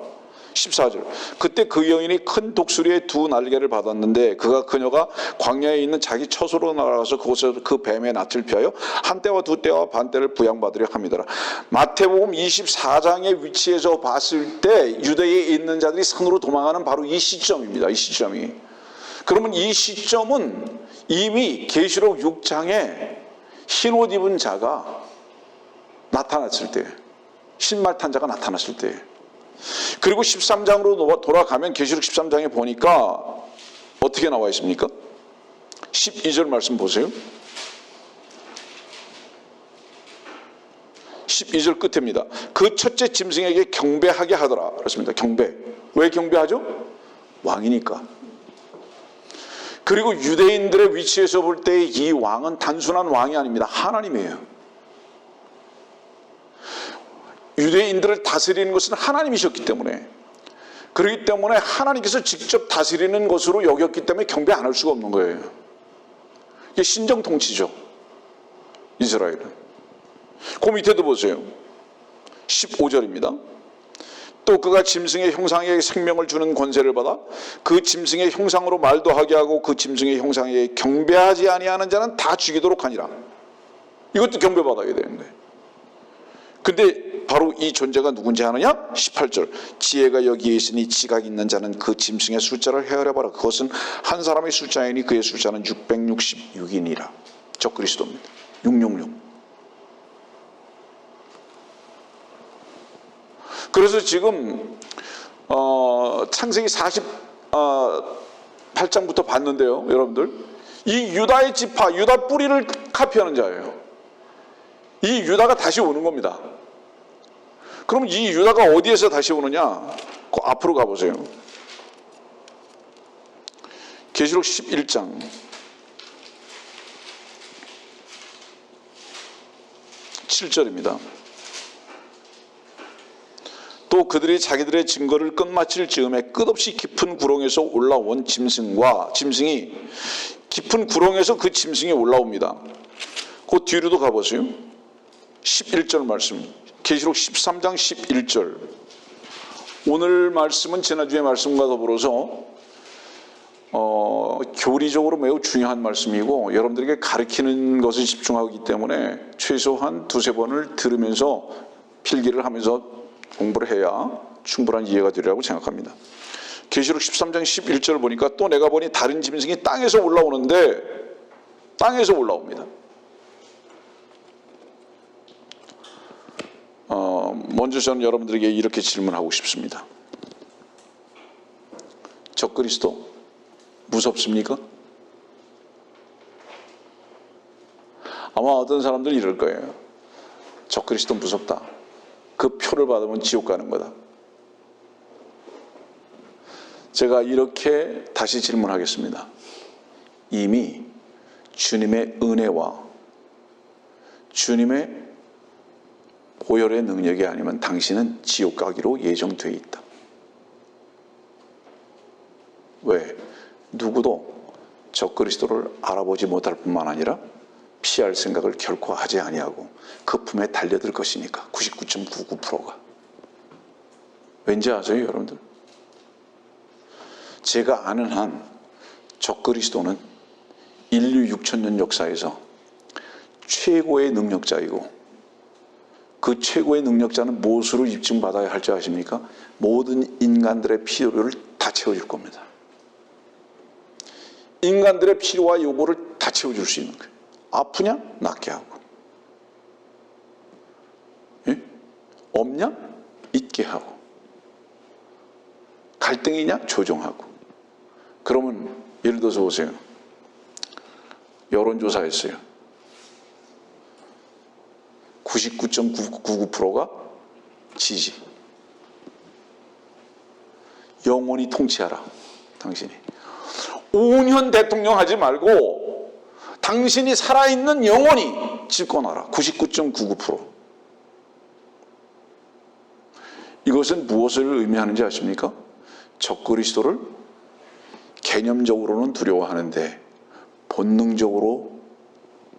14절. 그때 그 여인이 큰 독수리의 두 날개를 받았는데 그녀가 광야에 있는 자기 처소로 날아가서 그곳에서 그 뱀의 낯을 피하여 한 때와 두 때와 반 때를 부양받으려 합니다. 마태복음 24장의 위치에서 봤을 때 유대에 있는 자들이 산으로 도망하는 바로 이 시점입니다. 이 시점이. 그러면 이 시점은 이미 계시록 6장에 흰 옷 입은 자가 나타났을 때, 신말 탄 자가 나타났을 때, 그리고 13장으로 돌아가면 계시록 13장에 보니까 어떻게 나와 있습니까? 12절 말씀 보세요. 12절 끝입니다. 그 첫째 짐승에게 경배하게 하더라 그렇습니다. 경배. 왜 경배하죠? 왕이니까. 그리고 유대인들의 위치에서 볼 때 이 왕은 단순한 왕이 아닙니다. 하나님이에요. 유대인들을 다스리는 것은 하나님이셨기 때문에, 그렇기 때문에 하나님께서 직접 다스리는 것으로 여겼기 때문에 경배 안 할 수가 없는 거예요. 이게 신정 통치죠, 이스라엘은. 그 밑에도 보세요. 15절입니다. 또 그가 짐승의 형상에게 생명을 주는 권세를 받아 그 짐승의 형상으로 말도 하게 하고 그 짐승의 형상에 경배하지 아니하는 자는 다 죽이도록 하니라. 이것도 경배받아야 되는데, 근데 바로 이 존재가 누군지 아느냐? 18절. 지혜가 여기에 있으니 지각 있는 자는 그 짐승의 숫자를 헤아려봐라. 그것은 한 사람의 숫자이니 그의 숫자는 666이니라. 적그리스도입니다. 666. 그래서 지금 창세기 48장부터 봤는데요, 여러분들, 이 유다의 지파, 유다 뿌리를 카피하는 자예요. 이 유다가 다시 오는 겁니다. 그럼 이 유다가 어디에서 다시 오느냐? 그 앞으로 가보세요. 계시록 11장 7절입니다. 또 그들이 자기들의 증거를 끝마칠 즈음에 끝없이 깊은 구렁에서 올라온 짐승이 깊은 구렁에서 그 짐승이 올라옵니다. 그 뒤로도 가보세요. 11절 말씀, 계시록 13장 11절. 오늘 말씀은 지난주의 말씀과 더불어서 교리적으로 매우 중요한 말씀이고 여러분들에게 가르치는 것에 집중하기 때문에 최소한 두세 번을 들으면서 필기를 하면서 공부를 해야 충분한 이해가 되리라고 생각합니다. 계시록 13장 11절을 보니까 또 내가 보니 다른 짐승이 땅에서 올라오는데, 땅에서 올라옵니다. 먼저 저는 여러분들에게 이렇게 질문하고 싶습니다. 적그리스도 무섭습니까? 아마 어떤 사람들은 이럴 거예요. 적그리스도 무섭다. 그 표를 받으면 지옥 가는 거다. 제가 이렇게 다시 질문하겠습니다. 이미 주님의 은혜와 주님의 보혈의 능력이 아니면 당신은 지옥 가기로 예정되어 있다. 왜? 누구도 적그리스도를 알아보지 못할 뿐만 아니라 피할 생각을 결코 하지 아니하고 그 품에 달려들 것이니까. 99.99%가. 왠지 아세요, 여러분들? 제가 아는 한 적그리스도는 인류 6천년 역사에서 최고의 능력자이고, 그 최고의 능력자는 무엇으로 입증받아야 할지 아십니까? 모든 인간들의 필요를 다 채워줄 겁니다. 인간들의 필요와 요구를 다 채워줄 수 있는 거예요. 아프냐? 낫게 하고, 예? 없냐? 있게 하고, 갈등이냐? 조정하고. 그러면 예를 들어서 보세요. 여론조사했어요. 99.99%가 지지. 영원히 통치하라, 당신이. 5년 대통령 하지 말고 당신이 살아있는 영원히 집권하라. 99.99%. 이것은 무엇을 의미하는지 아십니까? 적그리스도를 개념적으로는 두려워하는데 본능적으로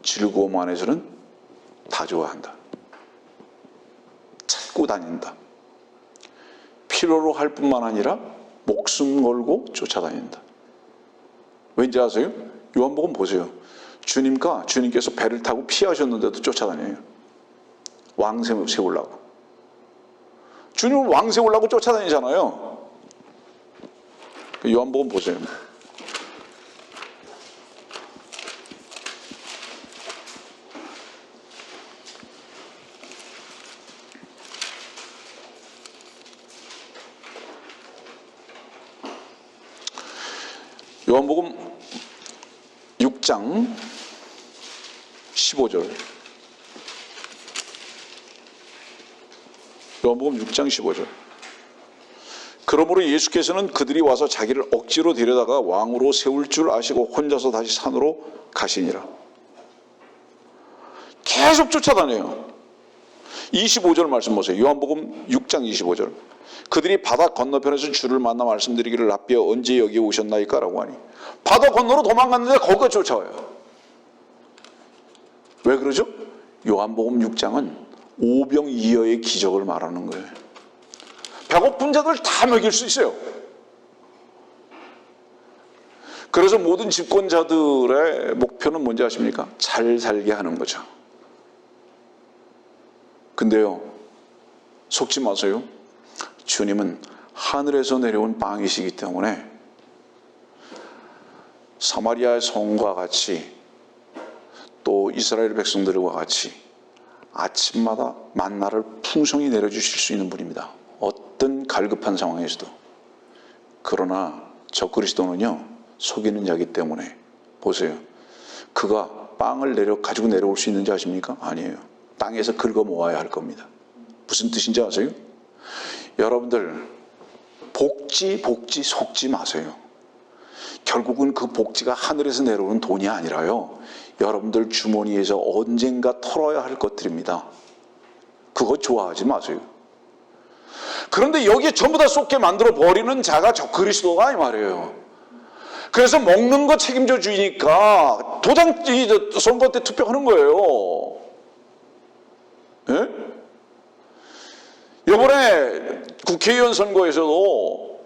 즐거움 안에서는 다 좋아한다. 찾고 다닌다. 필요로 할 뿐만 아니라 목숨 걸고 쫓아다닌다. 왠지 아세요? 요한복음 보세요. 주님께서 배를 타고 피하셨는데도 쫓아다녀요. 왕 세우려고. 주님을 왕 세우려고 쫓아다니잖아요. 요한복음 보세요. 요한복음 6장 15절. 요한복음 6장 15절. 그러므로 예수께서는 그들이 와서 자기를 억지로 데려다가 왕으로 세울 줄 아시고 혼자서 다시 산으로 가시니라. 계속 쫓아다녀요. 25절 말씀 보세요. 요한복음 6장 25절. 그들이 바다 건너편에서 주를 만나 말씀드리기를 랍비여 언제 여기 오셨나이까? 라고 하니 바다 건너로 도망갔는데 거기가 쫓아와요. 왜 그러죠? 요한복음 6장은 오병이어의 기적을 말하는 거예요. 배고픈 자들 다 먹일 수 있어요. 그래서 모든 집권자들의 목표는 뭔지 아십니까? 잘 살게 하는 거죠. 근데요, 속지 마세요. 주님은 하늘에서 내려온 빵이시기 때문에 사마리아의 성과 같이 또 이스라엘 백성들과 같이 아침마다 만나를 풍성히 내려주실 수 있는 분입니다. 어떤 갈급한 상황에서도. 그러나 적그리스도는요, 속이는 자이기 때문에 보세요. 그가 빵을 가지고 내려올 수 있는지 아십니까? 아니에요. 땅에서 긁어 모아야 할 겁니다. 무슨 뜻인지 아세요? 여러분들 복지 속지 마세요. 결국은 그 복지가 하늘에서 내려오는 돈이 아니라요, 여러분들 주머니에서 언젠가 털어야 할 것들입니다. 그거 좋아하지 마세요. 그런데 여기에 전부 다 쏟게 만들어 버리는 자가 적그리스도가 이 말이에요. 그래서 먹는 거 책임져 주니까 도장 선거 때 투표하는 거예요. 예? 이번에 국회의원 선거에서도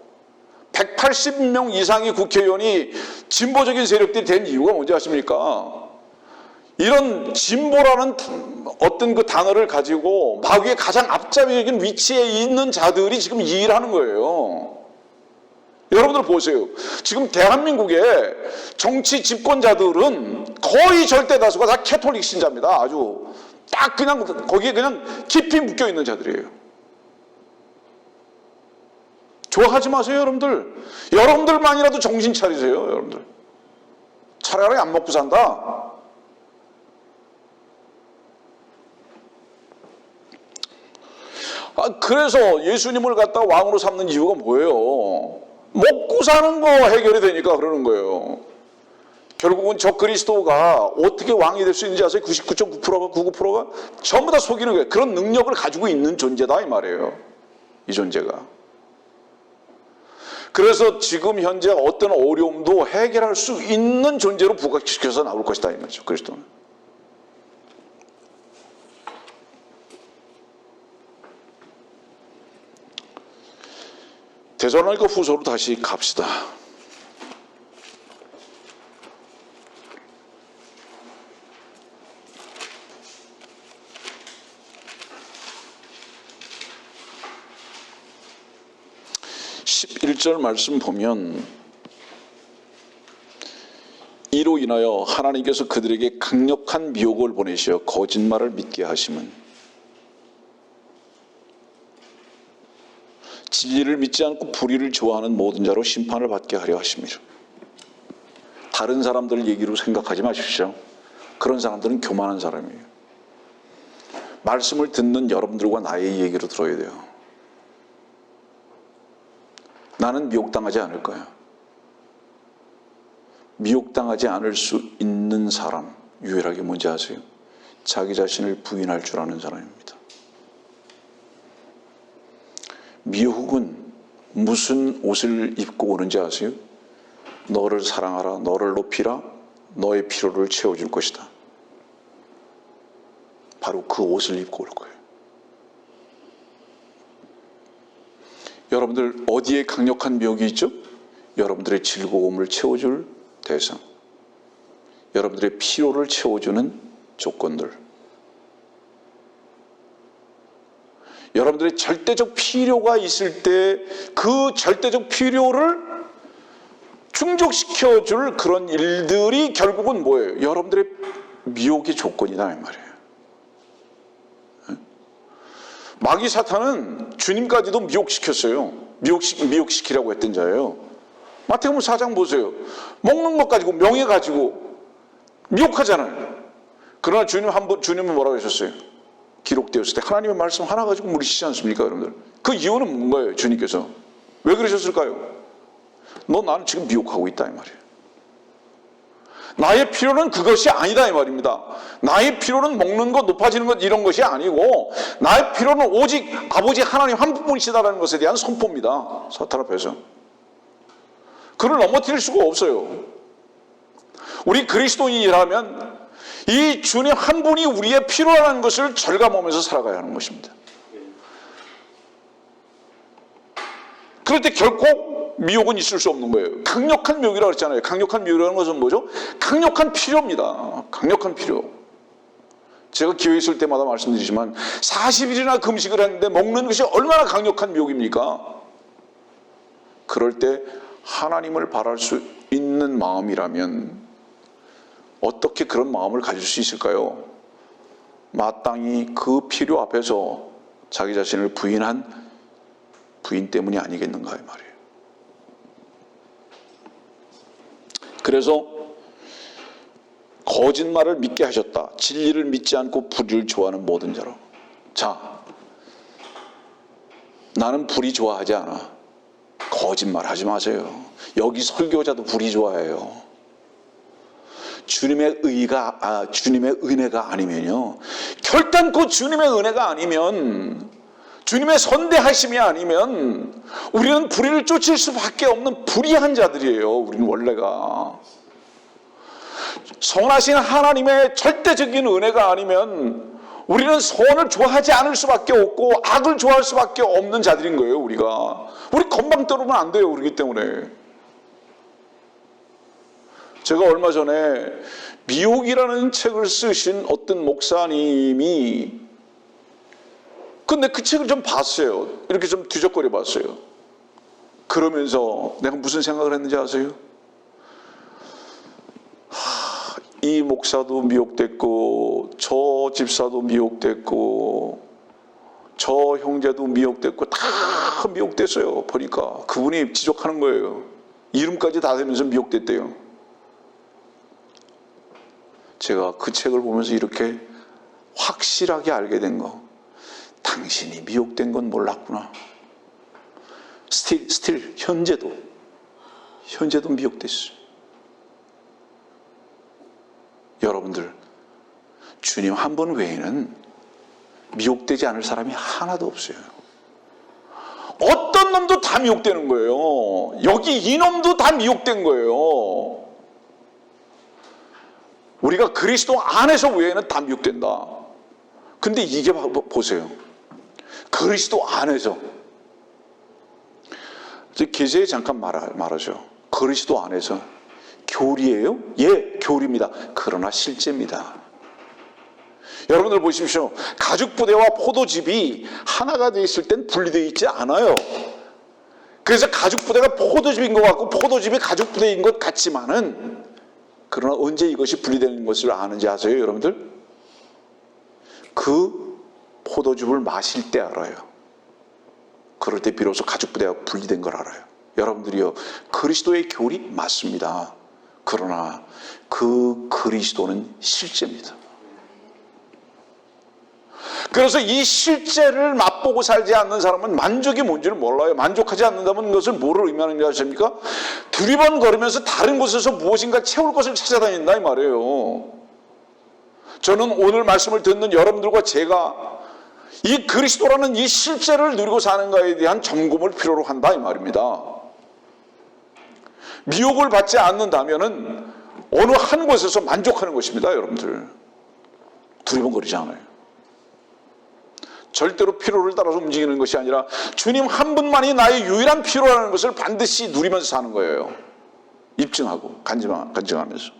180명 이상의 국회의원이 진보적인 세력들이 된 이유가 뭔지 아십니까? 이런 진보라는 어떤 그 단어를 가지고 마귀의 가장 앞잡이적인 위치에 있는 자들이 지금 이 일을 하는 거예요. 여러분들 보세요. 지금 대한민국의 정치 집권자들은 거의 절대 다수가 다 캐톨릭 신자입니다. 아주 딱 그냥 거기에 그냥 깊이 묶여 있는 자들이에요. 좋아하지 마세요, 여러분들. 여러분들만이라도 정신 차리세요, 여러분들. 차라리 안 먹고 산다. 그래서 예수님을 갖다 왕으로 삼는 이유가 뭐예요? 먹고 사는 거 해결이 되니까 그러는 거예요. 결국은 저 그리스도가 어떻게 왕이 될 수 있는지 아세요? 99.9%가 99%가 전부 다 속이는 거예요. 그런 능력을 가지고 있는 존재다 이 말이에요. 이 존재가. 그래서 지금 현재 어떤 어려움도 해결할 수 있는 존재로 부각시켜서 나올 것이다 이 말이죠. 그리스도는. 데살로니가 후서로 다시 갑시다. 11절 말씀 보면 이로 인하여 하나님께서 그들에게 강력한 미혹을 보내시어 거짓말을 믿게 하심은 진리를 믿지 않고 불의를 좋아하는 모든 자로 심판을 받게 하려 하심이라. 다른 사람들 얘기로 생각하지 마십시오. 그런 사람들은 교만한 사람이에요. 말씀을 듣는 여러분들과 나의 얘기로 들어야 돼요. 나는 미혹당하지 않을 거야. 미혹당하지 않을 수 있는 사람, 유일하게 뭔지 아세요? 자기 자신을 부인할 줄 아는 사람입니다. 미혹은 무슨 옷을 입고 오는지 아세요? 너를 사랑하라, 너를 높이라, 너의 필요를 채워줄 것이다. 바로 그 옷을 입고 올 거예요. 여러분들 어디에 강력한 미혹이 있죠? 여러분들의 즐거움을 채워줄 대상, 여러분들의 필요를 채워주는 조건들, 여러분들의 절대적 필요가 있을 때 그 절대적 필요를 충족시켜줄 그런 일들이 결국은 뭐예요? 여러분들의 미혹의 조건이다 이 말이에요. 마귀 사탄은 주님까지도 미혹시켰어요. 미혹시키라고 했던 자예요. 마태복음 4장 보세요. 먹는 것 가지고 명예 가지고 미혹하잖아요. 그러나 주님은 뭐라고 하셨어요? 기록되었을 때 하나님의 말씀 하나 가지고 물으시지 않습니까 여러분들? 그 이유는 뭔가요? 주님께서 왜 그러셨을까요? 너 나는 지금 미혹하고 있다 이 말이에요. 나의 필요는 그것이 아니다 이 말입니다. 나의 필요는 먹는 것, 높아지는 것 이런 것이 아니고 나의 필요는 오직 아버지 하나님 한 분이시다라는 것에 대한 선포입니다. 사탄 앞에서. 그를 넘어뜨릴 수가 없어요. 우리 그리스도인이라면 이 주님 한 분이 우리의 필요라는 것을 절감하면서 살아가야 하는 것입니다. 그럴 때 결코 미혹은 있을 수 없는 거예요. 강력한 미혹이라고 했잖아요. 강력한 미혹이라는 것은 뭐죠? 강력한 필요입니다. 강력한 필요. 제가 기회 있을 때마다 말씀드리지만 40일이나 금식을 했는데 먹는 것이 얼마나 강력한 미혹입니까? 그럴 때 하나님을 바랄 수 있는 마음이라면 어떻게 그런 마음을 가질 수 있을까요? 마땅히 그 필요 앞에서 자기 자신을 부인한 부인 때문이 아니겠는가 이 말이에요. 그래서 거짓말을 믿게 하셨다. 진리를 믿지 않고 불의를 좋아하는 모든 자로. 자, 나는 불의 좋아하지 않아. 거짓말 하지 마세요. 여기 설교자도 불의 좋아해요. 주님의 은혜가 아니면요. 결단코 주님의 은혜가 아니면, 주님의 선대하심이 아니면 우리는 불의를 쫓을 수밖에 없는 불의한 자들이에요. 우리는 원래가. 선하신 하나님의 절대적인 은혜가 아니면 우리는 선을 좋아하지 않을 수밖에 없고 악을 좋아할 수밖에 없는 자들인 거예요. 우리가. 우리 건방 떨으면 안 돼요. 그렇기 때문에. 제가 얼마 전에 미혹이라는 책을 쓰신 어떤 목사님이, 근데 그 책을 좀 봤어요. 이렇게 좀 뒤적거려 봤어요. 그러면서 내가 무슨 생각을 했는지 아세요? 이 목사도 미혹됐고 저 집사도 미혹됐고 저 형제도 미혹됐고 다 미혹됐어요. 보니까 그분이 지적하는 거예요. 이름까지 다 되면서 미혹됐대요. 제가 그 책을 보면서 이렇게 확실하게 알게 된 거, 당신이 미혹된 건 몰랐구나. 현재도 미혹됐어요. 여러분들, 주님 한 분 외에는 미혹되지 않을 사람이 하나도 없어요. 어떤 놈도 다 미혹되는 거예요. 여기 이놈도 다 미혹된 거예요. 우리가 그리스도 안에서 외에는 다 미혹된다. 근데 이게 보세요. 그리스도 안에서. 계시에 잠깐 말하죠. 그리스도 안에서. 교리예요? 예, 교리입니다. 그러나 실제입니다. 여러분들 보십시오. 가죽부대와 포도즙이 하나가 되어 있을 땐 분리되어 있지 않아요. 그래서 가죽부대가 포도즙인 것 같고 포도즙이 가죽부대인 것 같지만은, 그러나 언제 이것이 분리되는 것을 아는지 아세요, 여러분들? 그 포도즙을 마실 때 알아요. 그럴 때 비로소 가죽부대가 분리된 걸 알아요. 여러분들이요, 그리스도의 교리 맞습니다. 그러나 그 그리스도는 실제입니다. 그래서 이 실제를 맛보고 살지 않는 사람은 만족이 뭔지를 몰라요. 만족하지 않는다면 그것을 뭐를 의미하는지 아십니까? 두리번거리면서 다른 곳에서 무엇인가 채울 것을 찾아다닌다 이 말이에요. 저는 오늘 말씀을 듣는 여러분들과 제가 이 그리스도라는 이 실제를 누리고 사는가에 대한 점검을 필요로 한다 이 말입니다. 미혹을 받지 않는다면은 어느 한 곳에서 만족하는 것입니다, 여러분들. 두리번거리지 않아요. 절대로 필요를 따라서 움직이는 것이 아니라 주님 한 분만이 나의 유일한 필요라는 것을 반드시 누리면서 사는 거예요. 입증하고 간증하면서.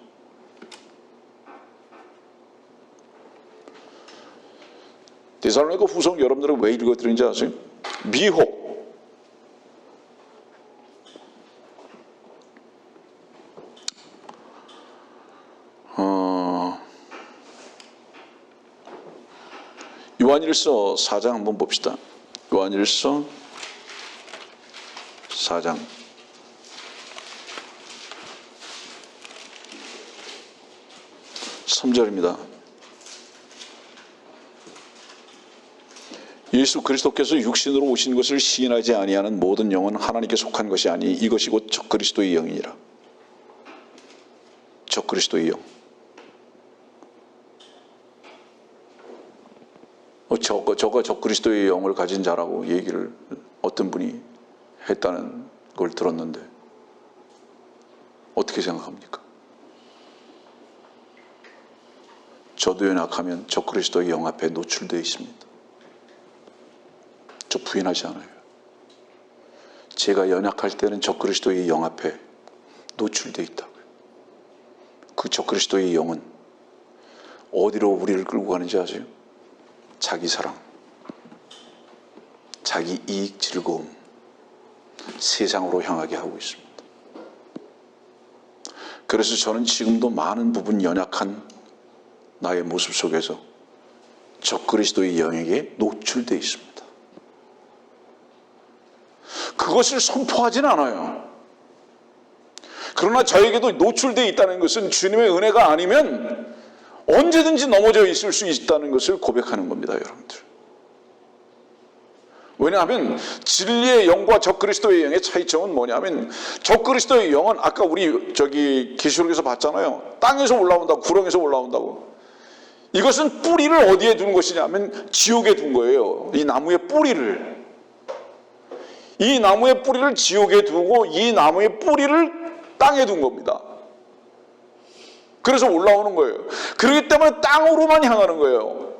데살로니가 후서 여러분들은 왜 읽어드리는지 아세요? 미혹. 요한일서 4장 한번 봅시다. 요한일서 4장 3절입니다. 예수 그리스도께서 육신으로 오신 것을 시인하지 아니하는 모든 영은 하나님께 속한 것이 아니 이것이 곧 적그리스도의 영이니라. 적그리스도의 영. 저가 적그리스도의 영을 가진 자라고 얘기를 어떤 분이 했다는 걸 들었는데 어떻게 생각합니까? 저도 연약하면 적그리스도의 영 앞에 노출되어 있습니다. 저 부인하지 않아요. 제가 연약할 때는 적그리스도의 영 앞에 노출되어 있다고요. 그 적그리스도의 영은 어디로 우리를 끌고 가는지 아세요? 자기 사랑, 자기 이익, 즐거움, 세상으로 향하게 하고 있습니다. 그래서 저는 지금도 많은 부분 연약한 나의 모습 속에서 적그리스도의 영에게 노출되어 있습니다. 그것을 선포하진 않아요. 그러나 저에게도 노출되어 있다는 것은 주님의 은혜가 아니면 언제든지 넘어져 있을 수 있다는 것을 고백하는 겁니다, 여러분들. 왜냐하면 진리의 영과 적그리스도의 영의 차이점은 뭐냐면 적그리스도의 영은 아까 우리 계시록에서 봤잖아요. 땅에서 올라온다고, 구렁에서 올라온다고. 이것은 뿌리를 어디에 둔 것이냐면 지옥에 둔 거예요. 이 나무의 뿌리를. 이 나무의 뿌리를 지옥에 두고 이 나무의 뿌리를 땅에 둔 겁니다. 그래서 올라오는 거예요. 그렇기 때문에 땅으로만 향하는 거예요.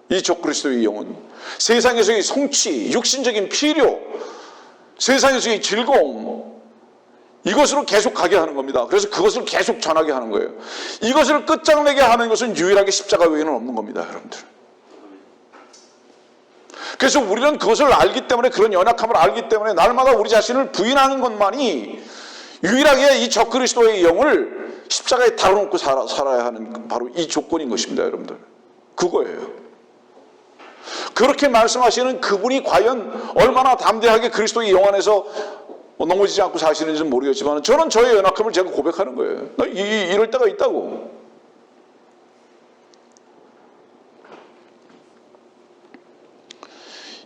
이 적그리스도의 영은 세상에서의 성취, 육신적인 필요, 세상에서의 즐거움, 이것으로 계속 가게 하는 겁니다. 그래서 그것을 계속 전하게 하는 거예요. 이것을 끝장내게 하는 것은 유일하게 십자가 외에는 없는 겁니다, 여러분들. 그래서 우리는 그것을 알기 때문에, 그런 연약함을 알기 때문에 날마다 우리 자신을 부인하는 것만이 유일하게 이 적그리스도의 영을 십자가에 달아놓고 살아야 하는 바로 이 조건인 것입니다, 여러분들. 그거예요. 그렇게 말씀하시는 그분이 과연 얼마나 담대하게 그리스도의 영 안에서 넘어지지 않고 사시는지는 모르겠지만 저는 저의 연약함을 제가 고백하는 거예요. 나 이럴 때가 있다고.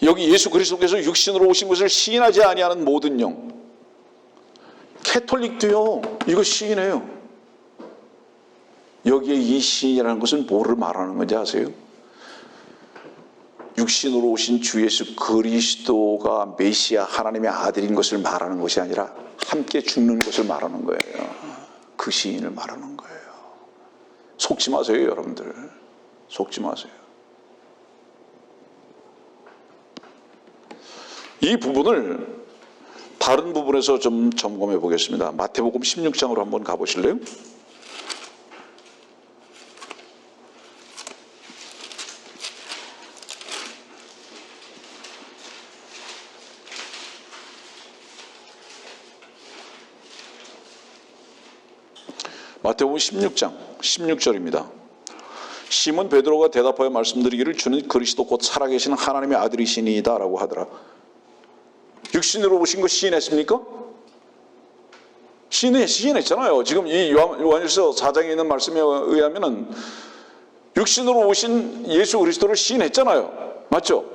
여기 예수 그리스도께서 육신으로 오신 것을 시인하지 아니하는 모든 영. 캐톨릭도요, 이거 시인해요. 여기에 이 시인이라는 것은 뭐를 말하는 건지 아세요? 육신으로 오신 주 예수 그리스도가 메시아 하나님의 아들인 것을 말하는 것이 아니라 함께 죽는 것을 말하는 거예요. 그 시인을 말하는 거예요. 속지 마세요, 여러분들. 속지 마세요. 이 부분을 다른 부분에서 좀 점검해 보겠습니다. 마태복음 16장으로 한번 가보실래요? 마태복음 16장 16절입니다. 시몬 베드로가 대답하여 말씀드리기를 주는 그리스도 곧 살아계신 하나님의 아들이시니이다 라고 하더라. 육신으로 오신 거 시인했습니까? 시인했잖아요. 지금 이 요한일서 4장에 있는 말씀에 의하면은 육신으로 오신 예수 그리스도를 시인했잖아요. 맞죠?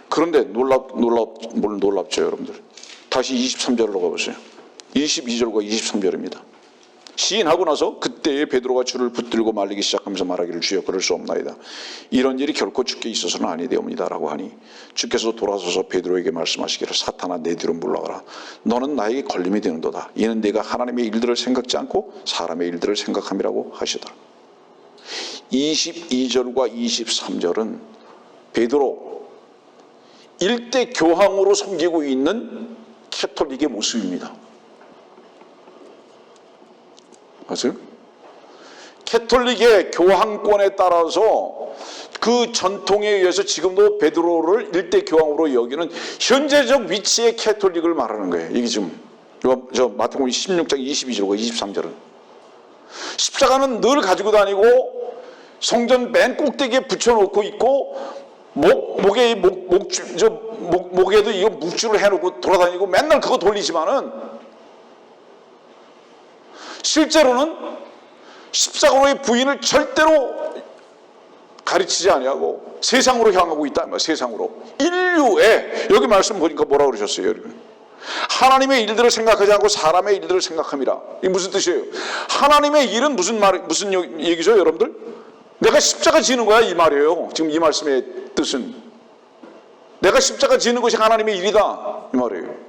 그런데 놀랍죠, 여러분들. 다시 23절로 가보세요. 22절과 23절입니다. 시인하고 나서 그때에 베드로가 주를 붙들고 말리기 시작하면서 말하기를 주여 그럴 수 없나이다. 이런 일이 결코 주께 있어서는 아니되옵니다 라고 하니 주께서 돌아서서 베드로에게 말씀하시기를 사탄아 내 뒤로 물러가라. 너는 나에게 걸림이 되는도다. 이는 네가 하나님의 일들을 생각지 않고 사람의 일들을 생각함이라고 하시더라. 22절과 23절은 베드로 일대 교황으로 섬기고 있는 캐톨릭의 모습입니다. 맞아요? 캐톨릭의 교황권에 따라서 그 전통에 의해서 지금도 베드로를 일대 교황으로 여기는 현재적 위치의 캐톨릭을 말하는 거예요. 이게 지금 마태복음 16장 22절과 23절은 십자가는 늘 가지고 다니고 성전 맨 꼭대기에 붙여놓고 있고 목에도 이거 묵주를 해놓고 돌아다니고 맨날 그거 돌리지만은 실제로는 십자가로의 부인을 절대로 가르치지 아니하고 세상으로 향하고 있다. 세상으로. 인류의 여기 말씀 보니까 뭐라고 그러셨어요? 하나님의 일들을 생각하지 않고 사람의 일들을 생각함이라. 이게 무슨 뜻이에요? 하나님의 일은 무슨 얘기죠, 여러분들? 내가 십자가 지는 거야 이 말이에요. 지금 이 말씀의 뜻은 내가 십자가 지는 것이 하나님의 일이다 이 말이에요.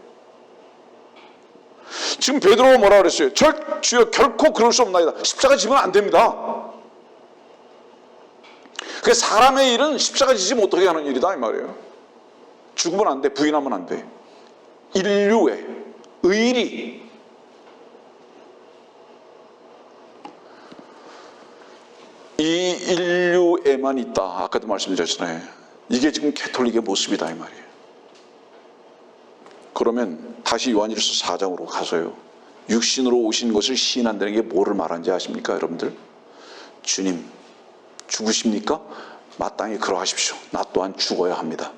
지금 베드로가 뭐라 그랬어요? 주여 결코 그럴 수 없나이다. 십자가 지면 안 됩니다. 그 사람의 일은 십자가 지지 못하게 하는 일이다 이 말이에요. 죽으면 안 돼. 부인하면 안 돼. 인류의 의리 이 인류에만 있다. 아까도 말씀드렸잖아요. 이게 지금 캐톨릭의 모습이다 이 말이에요. 그러면 다시 요한일서 4장으로 가서요. 육신으로 오신 것을 시인한다는 게 뭐를 말하는지 아십니까 여러분들? 주님 죽으십니까? 마땅히 그러하십시오. 나 또한 죽어야 합니다.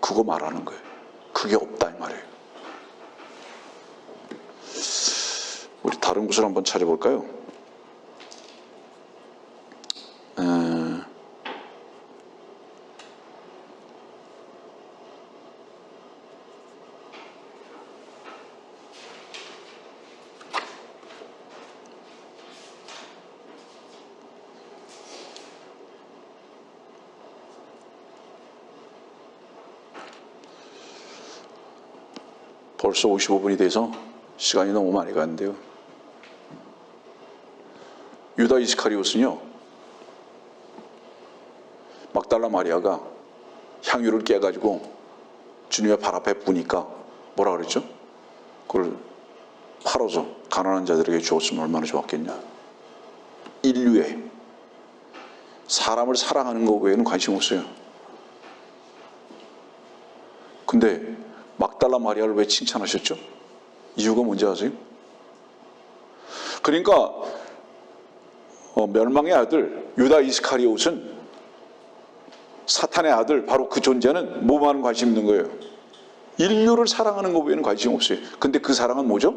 그거 말하는 거예요. 그게 없다 이 말이에요. 우리 다른 곳을 한번 찾아볼까요? 벌써 55분이 돼서 시간이 너무 많이 갔는데요. 유다 이스카리옷은요. 막달라 마리아가 향유를 깨가지고 주님의 발 앞에 부니까 뭐라 그랬죠? 그걸 팔아서 가난한 자들에게 주었으면 얼마나 좋았겠냐. 인류에 사람을 사랑하는 것 외에는 관심 없어요. 근데 막달라 마리아를 왜 칭찬하셨죠? 이유가 뭔지 아세요? 그러니까 멸망의 아들 유다 이스카리옷은 사탄의 아들 바로 그 존재는 뭐만 관심 있는 거예요? 인류를 사랑하는 것 외에는 관심 없어요. 근데 그 사랑은 뭐죠?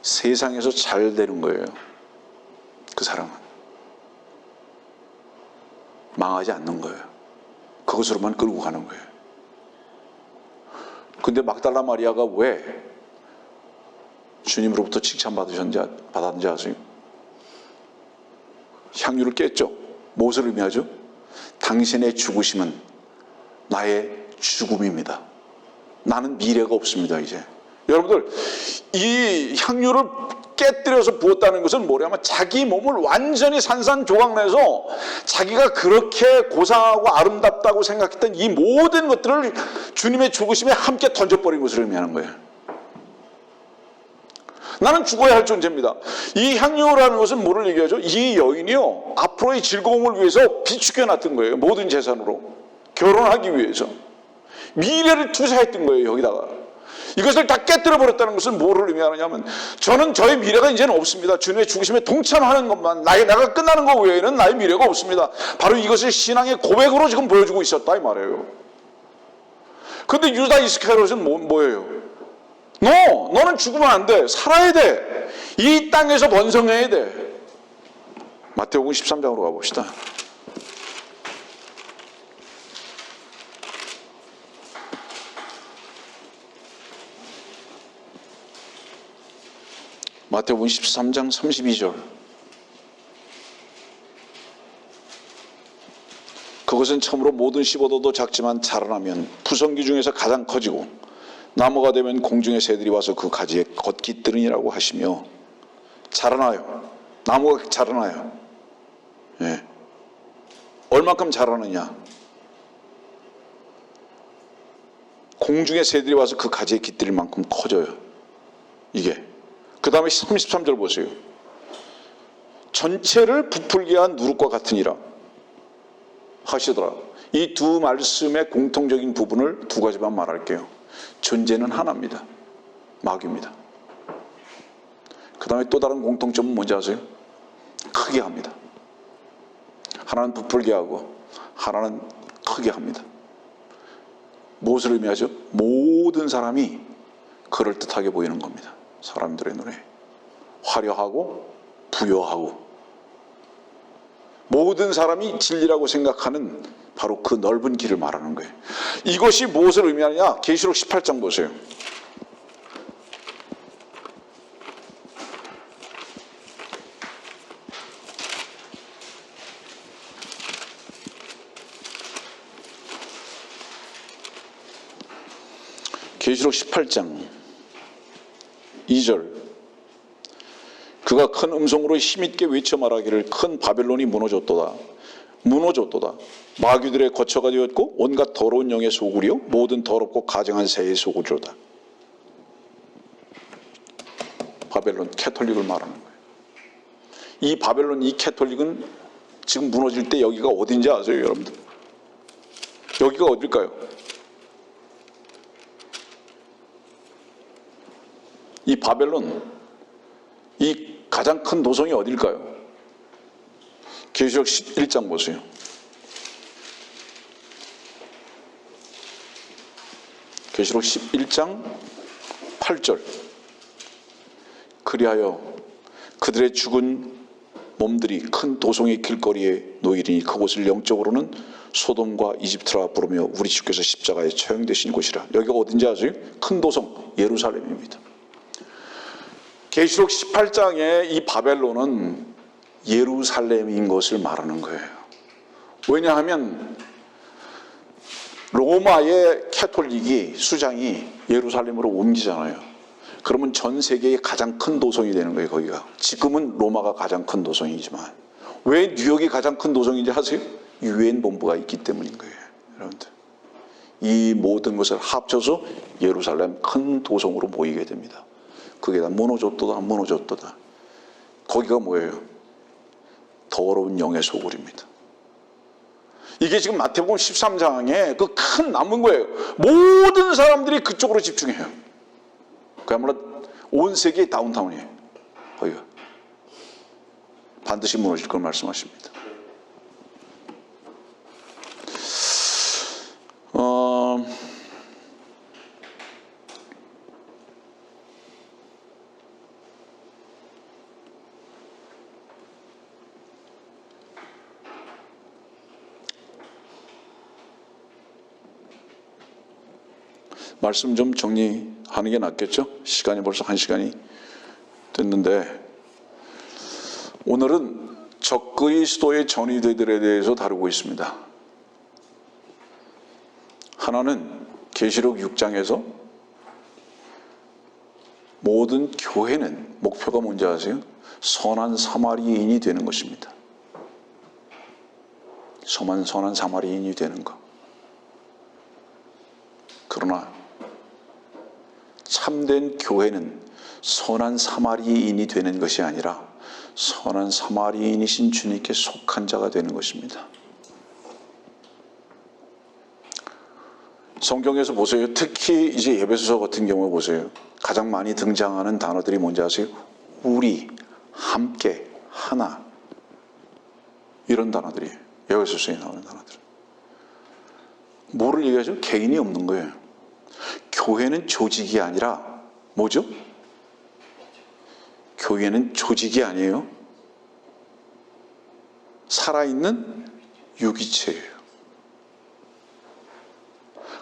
세상에서 잘 되는 거예요. 그 사랑은 망하지 않는 거예요. 그것으로만 끌고 가는 거예요. 근데 막달라 마리아가 왜 주님으로부터 칭찬받았는지 아세요? 향유를 깼죠. 무엇을 의미하죠? 당신의 죽으심은 나의 죽음입니다. 나는 미래가 없습니다. 이제 여러분들, 이 향유를 깨뜨려서 부었다는 것은 뭐냐면 자기 몸을 완전히 산산조각내서 자기가 그렇게 고상하고 아름답다고 생각했던 이 모든 것들을 주님의 죽으심에 함께 던져버린 것을 의미하는 거예요. 나는 죽어야 할 존재입니다. 이 향유라는 것은 뭐를 얘기하죠? 이 여인이요, 앞으로의 즐거움을 위해서 비축해놨던 거예요. 모든 재산으로 결혼하기 위해서 미래를 투자했던 거예요. 여기다가 이것을 다 깨뜨려 버렸다는 것은 뭐를 의미하느냐면, 저는 저의 미래가 이제는 없습니다. 주님의 죽으심에 동참하는 것만, 내가 끝나는 것 외에는 나의 미래가 없습니다. 바로 이것을 신앙의 고백으로 지금 보여주고 있었다 이 말이에요. 근데 유다 이스카리ot은 뭐예요? 너는 죽으면 안 돼. 살아야 돼. 이 땅에서 번성해야 돼. 마태복음 13장으로 가봅시다. 마태복음 13장 32절. 그것은 참으로 모든 씹어도도 작지만 자라나면 푸성기 중에서 가장 커지고 나무가 되면 공중의 새들이 와서 그 가지에 걷깃들으니라고 하시며. 자라나요. 나무가 자라나요. 예. 얼만큼 자라느냐? 공중의 새들이 와서 그 가지에 깃들일 만큼 커져요. 이게. 그 다음에 33절 보세요. 전체를 부풀게 한 누룩과 같으니라 하시더라. 이 두 말씀의 공통적인 부분을 두 가지만 말할게요. 존재는 하나입니다. 마귀입니다. 그 다음에 또 다른 공통점은 뭔지 아세요? 크게 합니다. 하나는 부풀게 하고 하나는 크게 합니다. 무엇을 의미하죠? 모든 사람이 그럴듯하게 보이는 겁니다. 사람들의 눈에 화려하고 부여하고 모든 사람이 진리라고 생각하는 바로 그 넓은 길을 말하는 거예요. 이것이 무엇을 의미하느냐? 계시록 18장 보세요. 계시록 18장 2절. 그가 큰 음성으로 힘있게 외쳐 말하기를 큰 바벨론이 무너졌도다. 무너졌도다. 마귀들의 거처가 되었고 온갖 더러운 영의 소굴이요 모든 더럽고 가증한 새의 소굴이로다. 바벨론, 캐톨릭을 말하는 거예요. 이 바벨론, 이 캐톨릭은 지금 무너질 때 여기가 어딘지 아세요, 여러분들? 여기가 어딜까요? 이 바벨론, 이 가장 큰 도성이 어딜까요? 계시록 11장 보세요. 계시록 11장 8절. 그리하여 그들의 죽은 몸들이 큰 도성의 길거리에 놓이리니 그곳을 영적으로는 소돔과 이집트라 부르며 우리 주께서 십자가에 처형되신 곳이라. 여기가 어딘지 아세요? 큰 도성 예루살렘입니다. 계시록 18장의 이 바벨론은 예루살렘인 것을 말하는 거예요. 왜냐하면 로마의 캐톨릭이 수장이 예루살렘으로 옮기잖아요. 그러면 전 세계의 가장 큰 도성이 되는 거예요. 거기가. 지금은 로마가 가장 큰 도성이지만 왜 뉴욕이 가장 큰 도성인지 아세요? 유엔 본부가 있기 때문인 거예요. 여러분들, 이 모든 것을 합쳐서 예루살렘 큰 도성으로 모이게 됩니다. 그게 다 무너졌도다, 무너졌도다. 거기가 뭐예요? 더러운 영의 소굴입니다. 이게 지금 마태복음 13장에 그 큰 남은 거예요. 모든 사람들이 그쪽으로 집중해요. 그야말로 온 세계의 다운타운이에요. 거기가. 반드시 무너질 걸 말씀하십니다. 말씀 좀 정리하는 게 낫겠죠? 시간이 벌써 1시간이 됐는데 오늘은 적그리스도의 전위대들에 대해서 다루고 있습니다. 하나는 계시록 6장에서 모든 교회는 목표가 뭔지 아세요? 선한 사마리아인이 되는 것입니다. 선한 사마리아인이 되는 것. 그러나 참된 교회는 선한 사마리아인이 되는 것이 아니라 선한 사마리아인이신 주님께 속한 자가 되는 것입니다. 성경에서 보세요. 특히 이제 에베소서 같은 경우 보세요. 가장 많이 등장하는 단어들이 뭔지 아세요? 우리, 함께, 하나. 이런 단어들이에요. 에베소서에 나오는 단어들. 뭐를 얘기하죠? 개인이 없는 거예요. 교회는 조직이 아니라 뭐죠? 교회는 조직이 아니에요. 살아있는 유기체예요.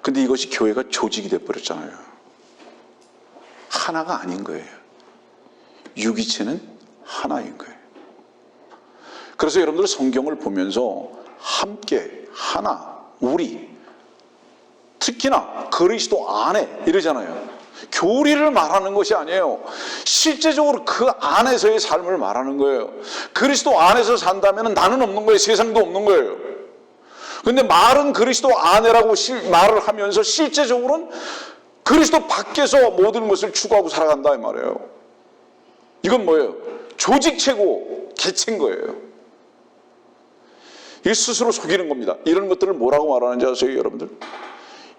근데 이것이 교회가 조직이 돼버렸잖아요. 하나가 아닌 거예요. 유기체는 하나인 거예요. 그래서 여러분들 성경을 보면서 함께, 하나, 우리, 특히나 그리스도 안에 이러잖아요. 교리를 말하는 것이 아니에요. 실제적으로 그 안에서의 삶을 말하는 거예요. 그리스도 안에서 산다면 나는 없는 거예요. 세상도 없는 거예요. 근데 말은 그리스도 안에라고 말을 하면서 실제적으로는 그리스도 밖에서 모든 것을 추구하고 살아간다 이 말이에요. 이건 뭐예요? 조직체고 개체인 거예요. 이게 스스로 속이는 겁니다. 이런 것들을 뭐라고 말하는지 아세요, 여러분들?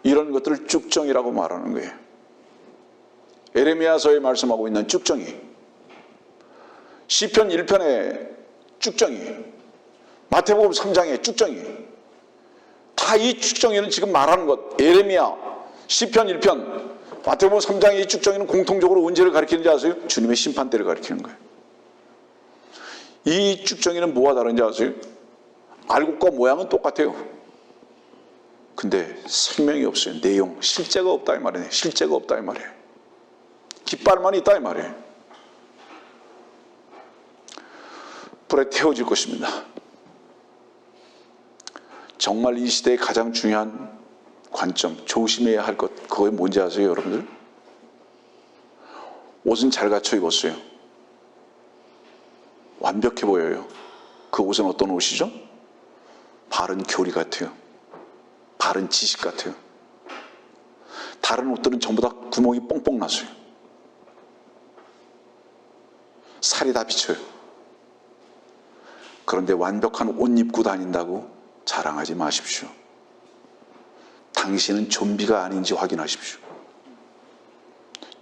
이런 것들을 쭉정이라고 말하는 거예요. 에레미야서에 말씀하고 있는 쭉정이, 시편 1편의 쭉정이, 마태복음 3장의 쭉정이, 다 이 쭉정이는 지금 말하는 것, 에레미야, 시편 1편, 마태복음 3장의 이 쭉정이는 공통적으로 언제를 가리키는지 아세요? 주님의 심판 때를 가리키는 거예요. 이 쭉정이는 뭐가 다른지 아세요? 알곡과 모양은 똑같아요. 근데 생명이 없어요. 내용, 실제가 없다 이 말이에요. 실제가 없다 이 말이에요. 깃발만 있다 이 말이에요. 불에 태워질 것입니다. 정말 이 시대의 가장 중요한 관점, 조심해야 할 것, 그게 뭔지 아세요, 여러분들? 옷은 잘 갖춰 입었어요. 완벽해 보여요. 그 옷은 어떤 옷이죠? 바른 교리 같아요. 바른 지식 같아요. 다른 옷들은 전부 다 구멍이 뻥뻥 났어요. 살이 다 비쳐요. 그런데 완벽한 옷 입고 다닌다고 자랑하지 마십시오. 당신은 좀비가 아닌지 확인하십시오.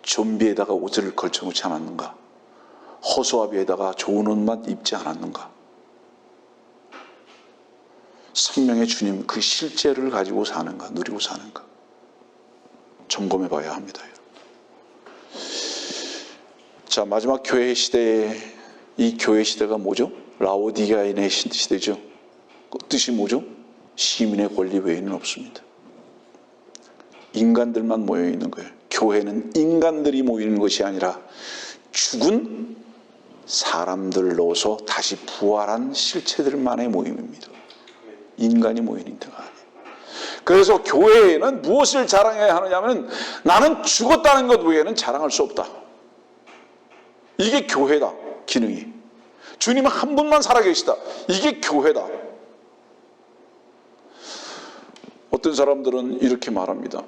좀비에다가 옷을 걸쳐놓지 않았는가? 허수아비에다가 좋은 옷만 입지 않았는가? 생명의 주님 그 실제를 가지고 사는가, 누리고 사는가? 점검해 봐야 합니다. 자, 마지막 교회 시대에, 이 교회 시대가 뭐죠? 라오디게아인의 시대죠. 그 뜻이 뭐죠? 시민의 권리 외에는 없습니다. 인간들만 모여 있는 거예요. 교회는 인간들이 모이는 것이 아니라 죽은 사람들로서 다시 부활한 실체들만의 모임입니다. 인간이 모이는 데가 아니에요. 그래서 교회에는 무엇을 자랑해야 하느냐면 나는 죽었다는 것 외에는 자랑할 수 없다. 이게 교회다. 기능이. 주님은 한 분만 살아계시다. 이게 교회다. 어떤 사람들은 이렇게 말합니다.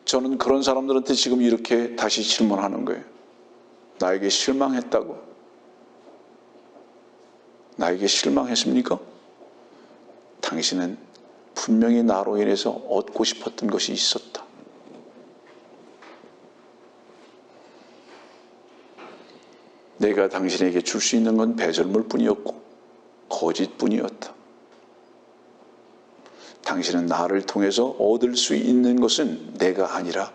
저는 그런 사람들한테 지금 이렇게 다시 질문하는 거예요. 나에게 실망했다고? 나에게 실망했습니까? 당신은 분명히 나로 인해서 얻고 싶었던 것이 있었다. 내가 당신에게 줄 수 있는 건 배설물 뿐이었고 거짓뿐이었다. 당신은 나를 통해서 얻을 수 있는 것은 내가 아니라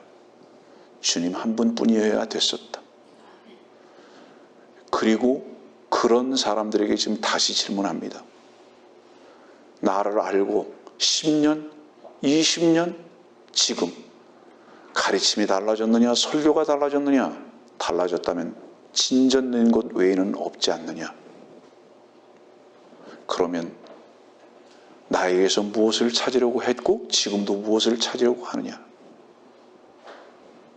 주님 한 분뿐이어야 됐었다. 그리고 그런 사람들에게 지금 다시 질문합니다. 나를 알고 10년, 20년, 지금 가르침이 달라졌느냐, 설교가 달라졌느냐, 달라졌다면 진전된 것 외에는 없지 않느냐? 그러면 나에게서 무엇을 찾으려고 했고 지금도 무엇을 찾으려고 하느냐?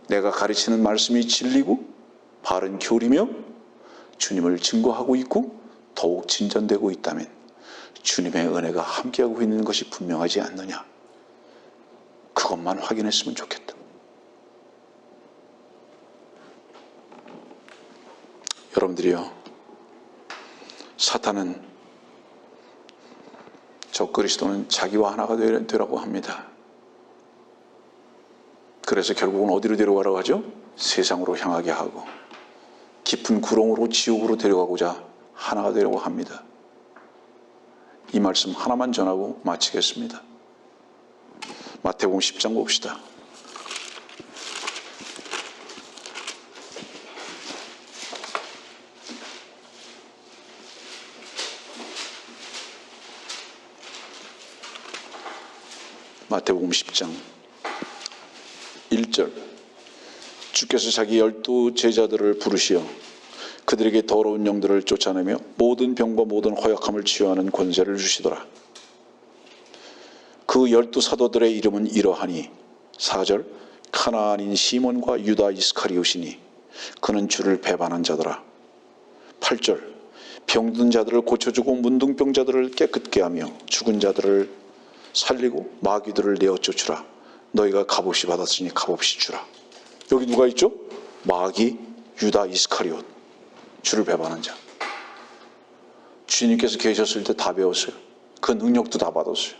내가 가르치는 말씀이 진리고 바른 교리며 주님을 증거하고 있고 더욱 진전되고 있다면 주님의 은혜가 함께하고 있는 것이 분명하지 않느냐? 그것만 확인했으면 좋겠다. 여러분들이요, 사탄은 적그리스도는 자기와 하나가 되라고 합니다. 그래서 결국은 어디로 데려가라고 하죠? 세상으로 향하게 하고 깊은 구렁으로 지옥으로 데려가고자 하나가 되려고 합니다. 이 말씀 하나만 전하고 마치겠습니다. 마태복음 10장 봅시다. 마태복음 10장 1절. 주께서 자기 12 제자들을 부르시어 그들에게 더러운 영들을 쫓아내며 모든 병과 모든 허약함을 치유하는 권세를 주시더라. 그 12 사도들의 이름은 이러하니 4절. 가나안인 시몬과 유다 이스카리오시니 그는 주를 배반한 자더라. 8절. 병든 자들을 고쳐주고 문둥병자들을 깨끗게 하며 죽은 자들을 살리고 마귀들을 내어 쫓으라. 너희가 값없이 받았으니 값없이 주라. 여기 누가 있죠? 마귀, 유다 이스카리옷, 주를 배반한 자. 주님께서 계셨을 때 다 배웠어요. 그 능력도 다 받았어요.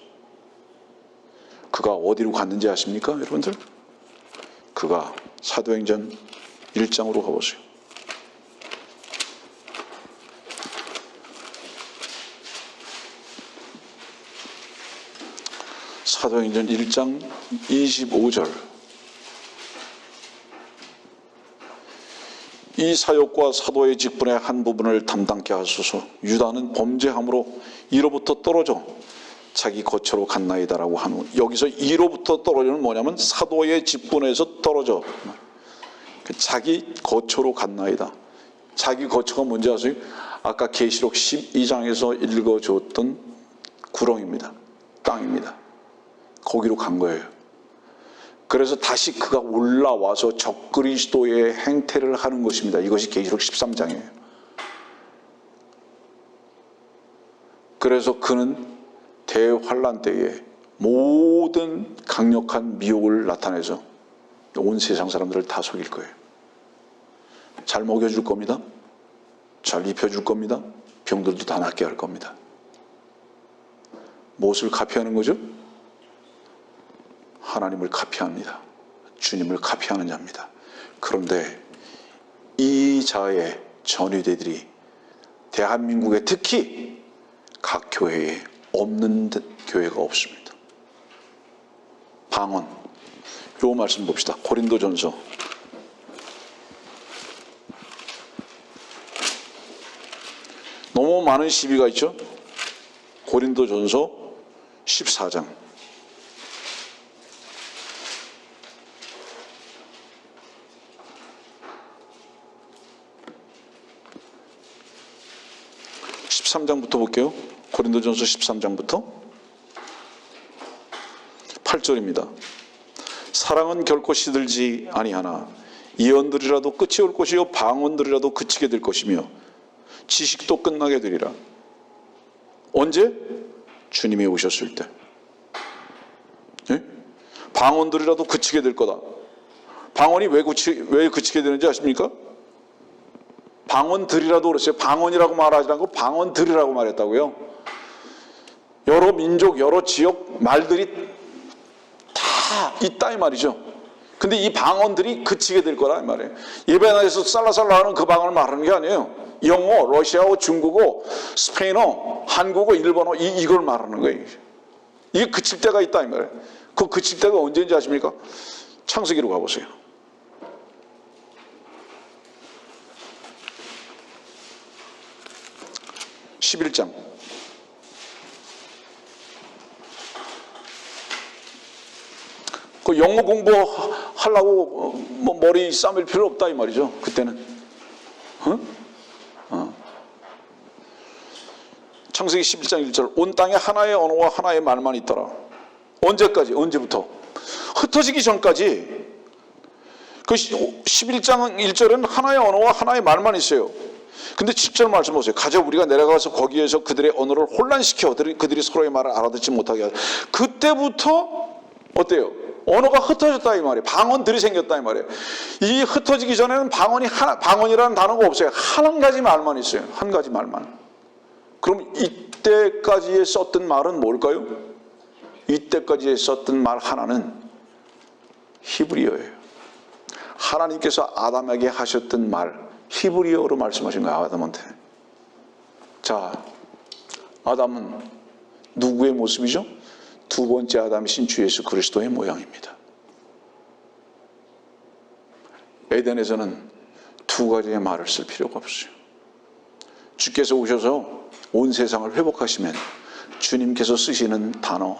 그가 어디로 갔는지 아십니까, 여러분들? 그가 사도행전 1장으로 가보세요. 사도행전 1장 25절. 이 사역과 사도의 직분의 한 부분을 담당케 하소서. 유다는 범죄함으로 이로부터 떨어져 자기 거처로 갔나이다라고 하는, 여기서 이로부터 떨어져는 뭐냐면 사도의 직분에서 떨어져 자기 거처로 갔나이다. 자기 거처가 뭔지 아세요? 아까 계시록 12장에서 읽어줬던 구렁입니다. 땅입니다. 거기로 간 거예요. 그래서 다시 그가 올라와서 적그리스도의 행태를 하는 것입니다. 이것이 계시록 13장이에요. 그래서 그는 대환란 때에 모든 강력한 미혹을 나타내서 온 세상 사람들을 다 속일 거예요. 잘 먹여줄 겁니다. 잘 입혀줄 겁니다. 병들도 다 낫게 할 겁니다. 무엇을 카피하는 거죠? 하나님을 카피합니다. 주님을 카피하는 자입니다. 그런데 이 자의 전위대들이 대한민국에 특히 각 교회에 없는 교회가 없습니다. 방언. 요 말씀 봅시다. 고린도전서 '너무 많은 시비가 있죠. 고린도전서 14장. (13장부터) 볼게요. 고린도전서 13장부터 8절입니다. 사랑은 결코 시들지 아니하나 예언들이라도 끝이 올 것이요 방언들이라도 그치게 될 것이며 지식도 끝나게 되리라. 언제? 주님이 오셨을 때. 예? 방언들이라도 그치게 될 거다. 방언이 왜 그치게 되는지 아십니까? 방언들이라도 그랬어요. 방언이라고 말하지 않고 방언들이라고 말했다고요. 여러 민족, 여러 지역 말들이 다 있다 이 말이죠. 근데 이 방언들이 그치게 될 거라 이 말이에요. 예배당에서 살라살라 하는 그 방언을 말하는 게 아니에요. 영어, 러시아어, 중국어, 스페인어, 한국어, 일본어 이걸 말하는 거예요. 이게 그칠 때가 있다 이 말이에요. 그 그칠 때가 언제인지 아십니까? 창세기로 가보세요. (11장) 그 영어 공부하지 하려고 뭐 머리 싸맬 필요 없다 이 말이죠. 그때는. 창세기 11장 1절 온 땅에 하나의 언어와 하나의 말만 있더라. 언제까지? 언제부터? 흩어지기 전까지. 그 11장 1절은 하나의 언어와 하나의 말만 있어요. 근데 10절 말씀 보세요. 가져 우리가 내려가서 거기에서 그들의 언어를 혼란시켜 그들이 서로의 말을 알아듣지 못하게 하자. 그때부터 어때요? 언어가 흩어졌다 이 말이에요. 방언들이 생겼다 이 말이에요. 이 흩어지기 전에는 방언이라는 단어가 없어요. 한 가지 말만 있어요. 한 가지 말만. 그럼 이때까지에 썼던 말은 뭘까요? 이때까지에 썼던 말 하나는 히브리어예요. 하나님께서 아담에게 하셨던 말 히브리어로 말씀하신 거예요. 아담한테. 자, 아담은 누구의 모습이죠? 두 번째 아담이신 주 예수 그리스도의 모양입니다. 에덴에서는 두 가지의 말을 쓸 필요가 없어요. 주께서 오셔서 온 세상을 회복하시면 주님께서 쓰시는 단어,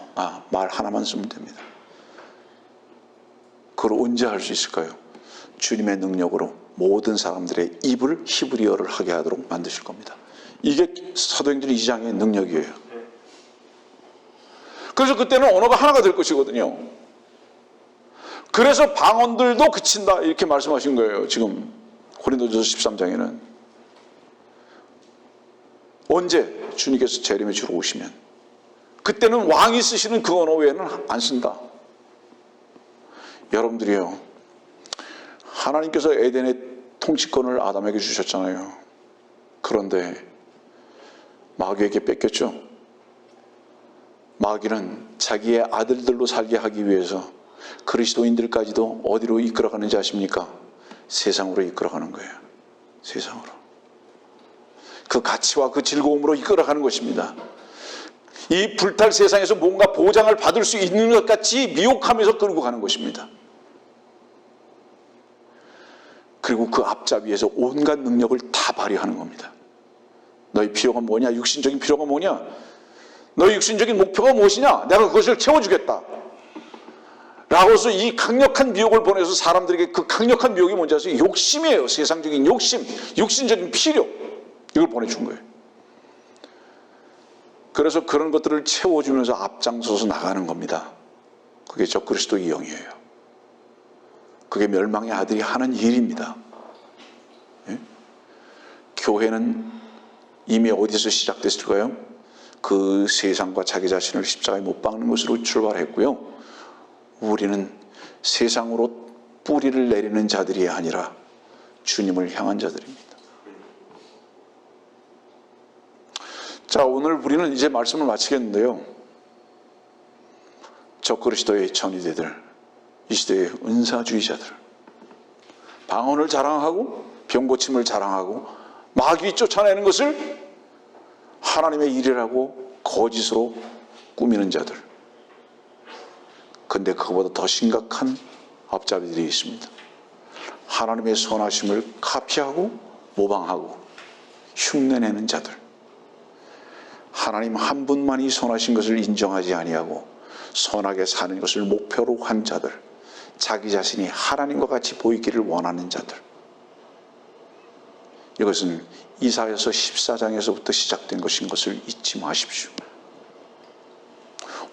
말 하나만 쓰면 됩니다. 그걸 언제 할 수 있을까요? 주님의 능력으로 모든 사람들의 입을 히브리어를 하게 하도록 만드실 겁니다. 이게 사도행전 2장의 능력이에요. 그래서 그때는 언어가 하나가 될 것이거든요. 그래서 방언들도 그친다 이렇게 말씀하신 거예요. 지금 고린도전서 13장에는. 언제? 주님께서 재림의 주로 오시면. 그때는 왕이 쓰시는 그 언어 외에는 안 쓴다. 여러분들이요, 하나님께서 에덴의 통치권을 아담에게 주셨잖아요. 그런데 마귀에게 뺏겼죠. 마귀는 자기의 아들들로 살게 하기 위해서 그리스도인들까지도 어디로 이끌어가는지 아십니까? 세상으로 이끌어가는 거예요. 세상으로. 그 가치와 그 즐거움으로 이끌어가는 것입니다. 이 불탈 세상에서 뭔가 보장을 받을 수 있는 것 같이 미혹하면서 끌고 가는 것입니다. 그리고 그 앞잡이에서 온갖 능력을 다 발휘하는 겁니다. 너희 필요가 뭐냐? 육신적인 필요가 뭐냐? 너희 육신적인 목표가 무엇이냐? 내가 그것을 채워주겠다. 라고서 이 강력한 미혹을 보내서 사람들에게 그 강력한 미혹이 뭔지 아세요? 욕심이에요. 세상적인 욕심, 육신적인 필요. 이걸 보내준 거예요. 그래서 그런 것들을 채워주면서 앞장서서 나가는 겁니다. 그게 적그리스도의 영이에요. 그게 멸망의 아들이 하는 일입니다. 예? 교회는 이미 어디서 시작됐을까요? 그 세상과 자기 자신을 십자가에 못 박는 것으로 출발했고요. 우리는 세상으로 뿌리를 내리는 자들이 아니라 주님을 향한 자들입니다. 자, 오늘 우리는 이제 말씀을 마치겠는데요. 적그리스도의 전위대들, 이 시대의 은사주의자들, 방언을 자랑하고 병고침을 자랑하고 마귀 쫓아내는 것을 하나님의 일이라고 거짓으로 꾸미는 자들. 근데 그거보다 더 심각한 앞잡이들이 있습니다. 하나님의 선하심을 카피하고 모방하고 흉내내는 자들. 하나님 한 분만이 선하신 것을 인정하지 아니하고 선하게 사는 것을 목표로 한 자들. 자기 자신이 하나님과 같이 보이기를 원하는 자들. 이것은 이사야서 14장에서부터 시작된 것인 것을 잊지 마십시오.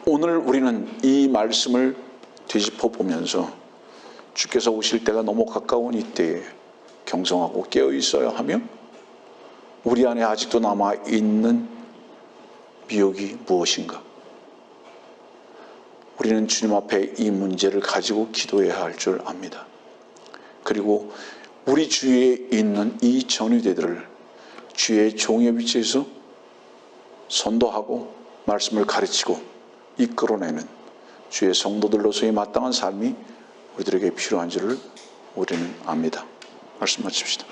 오늘 우리는 이 말씀을 되짚어 보면서 주께서 오실 때가 너무 가까운 이때에 경성하고 깨어 있어야 하며 우리 안에 아직도 남아있는 미혹이 무엇인가? 우리는 주님 앞에 이 문제를 가지고 기도해야 할 줄 압니다. 그리고 우리 주위에 있는 이 전위대들을 주의 종의 위치에서 선도하고 말씀을 가르치고 이끌어내는 주의 성도들로서의 마땅한 삶이 우리들에게 필요한 줄을 우리는 압니다. 말씀 마칩시다.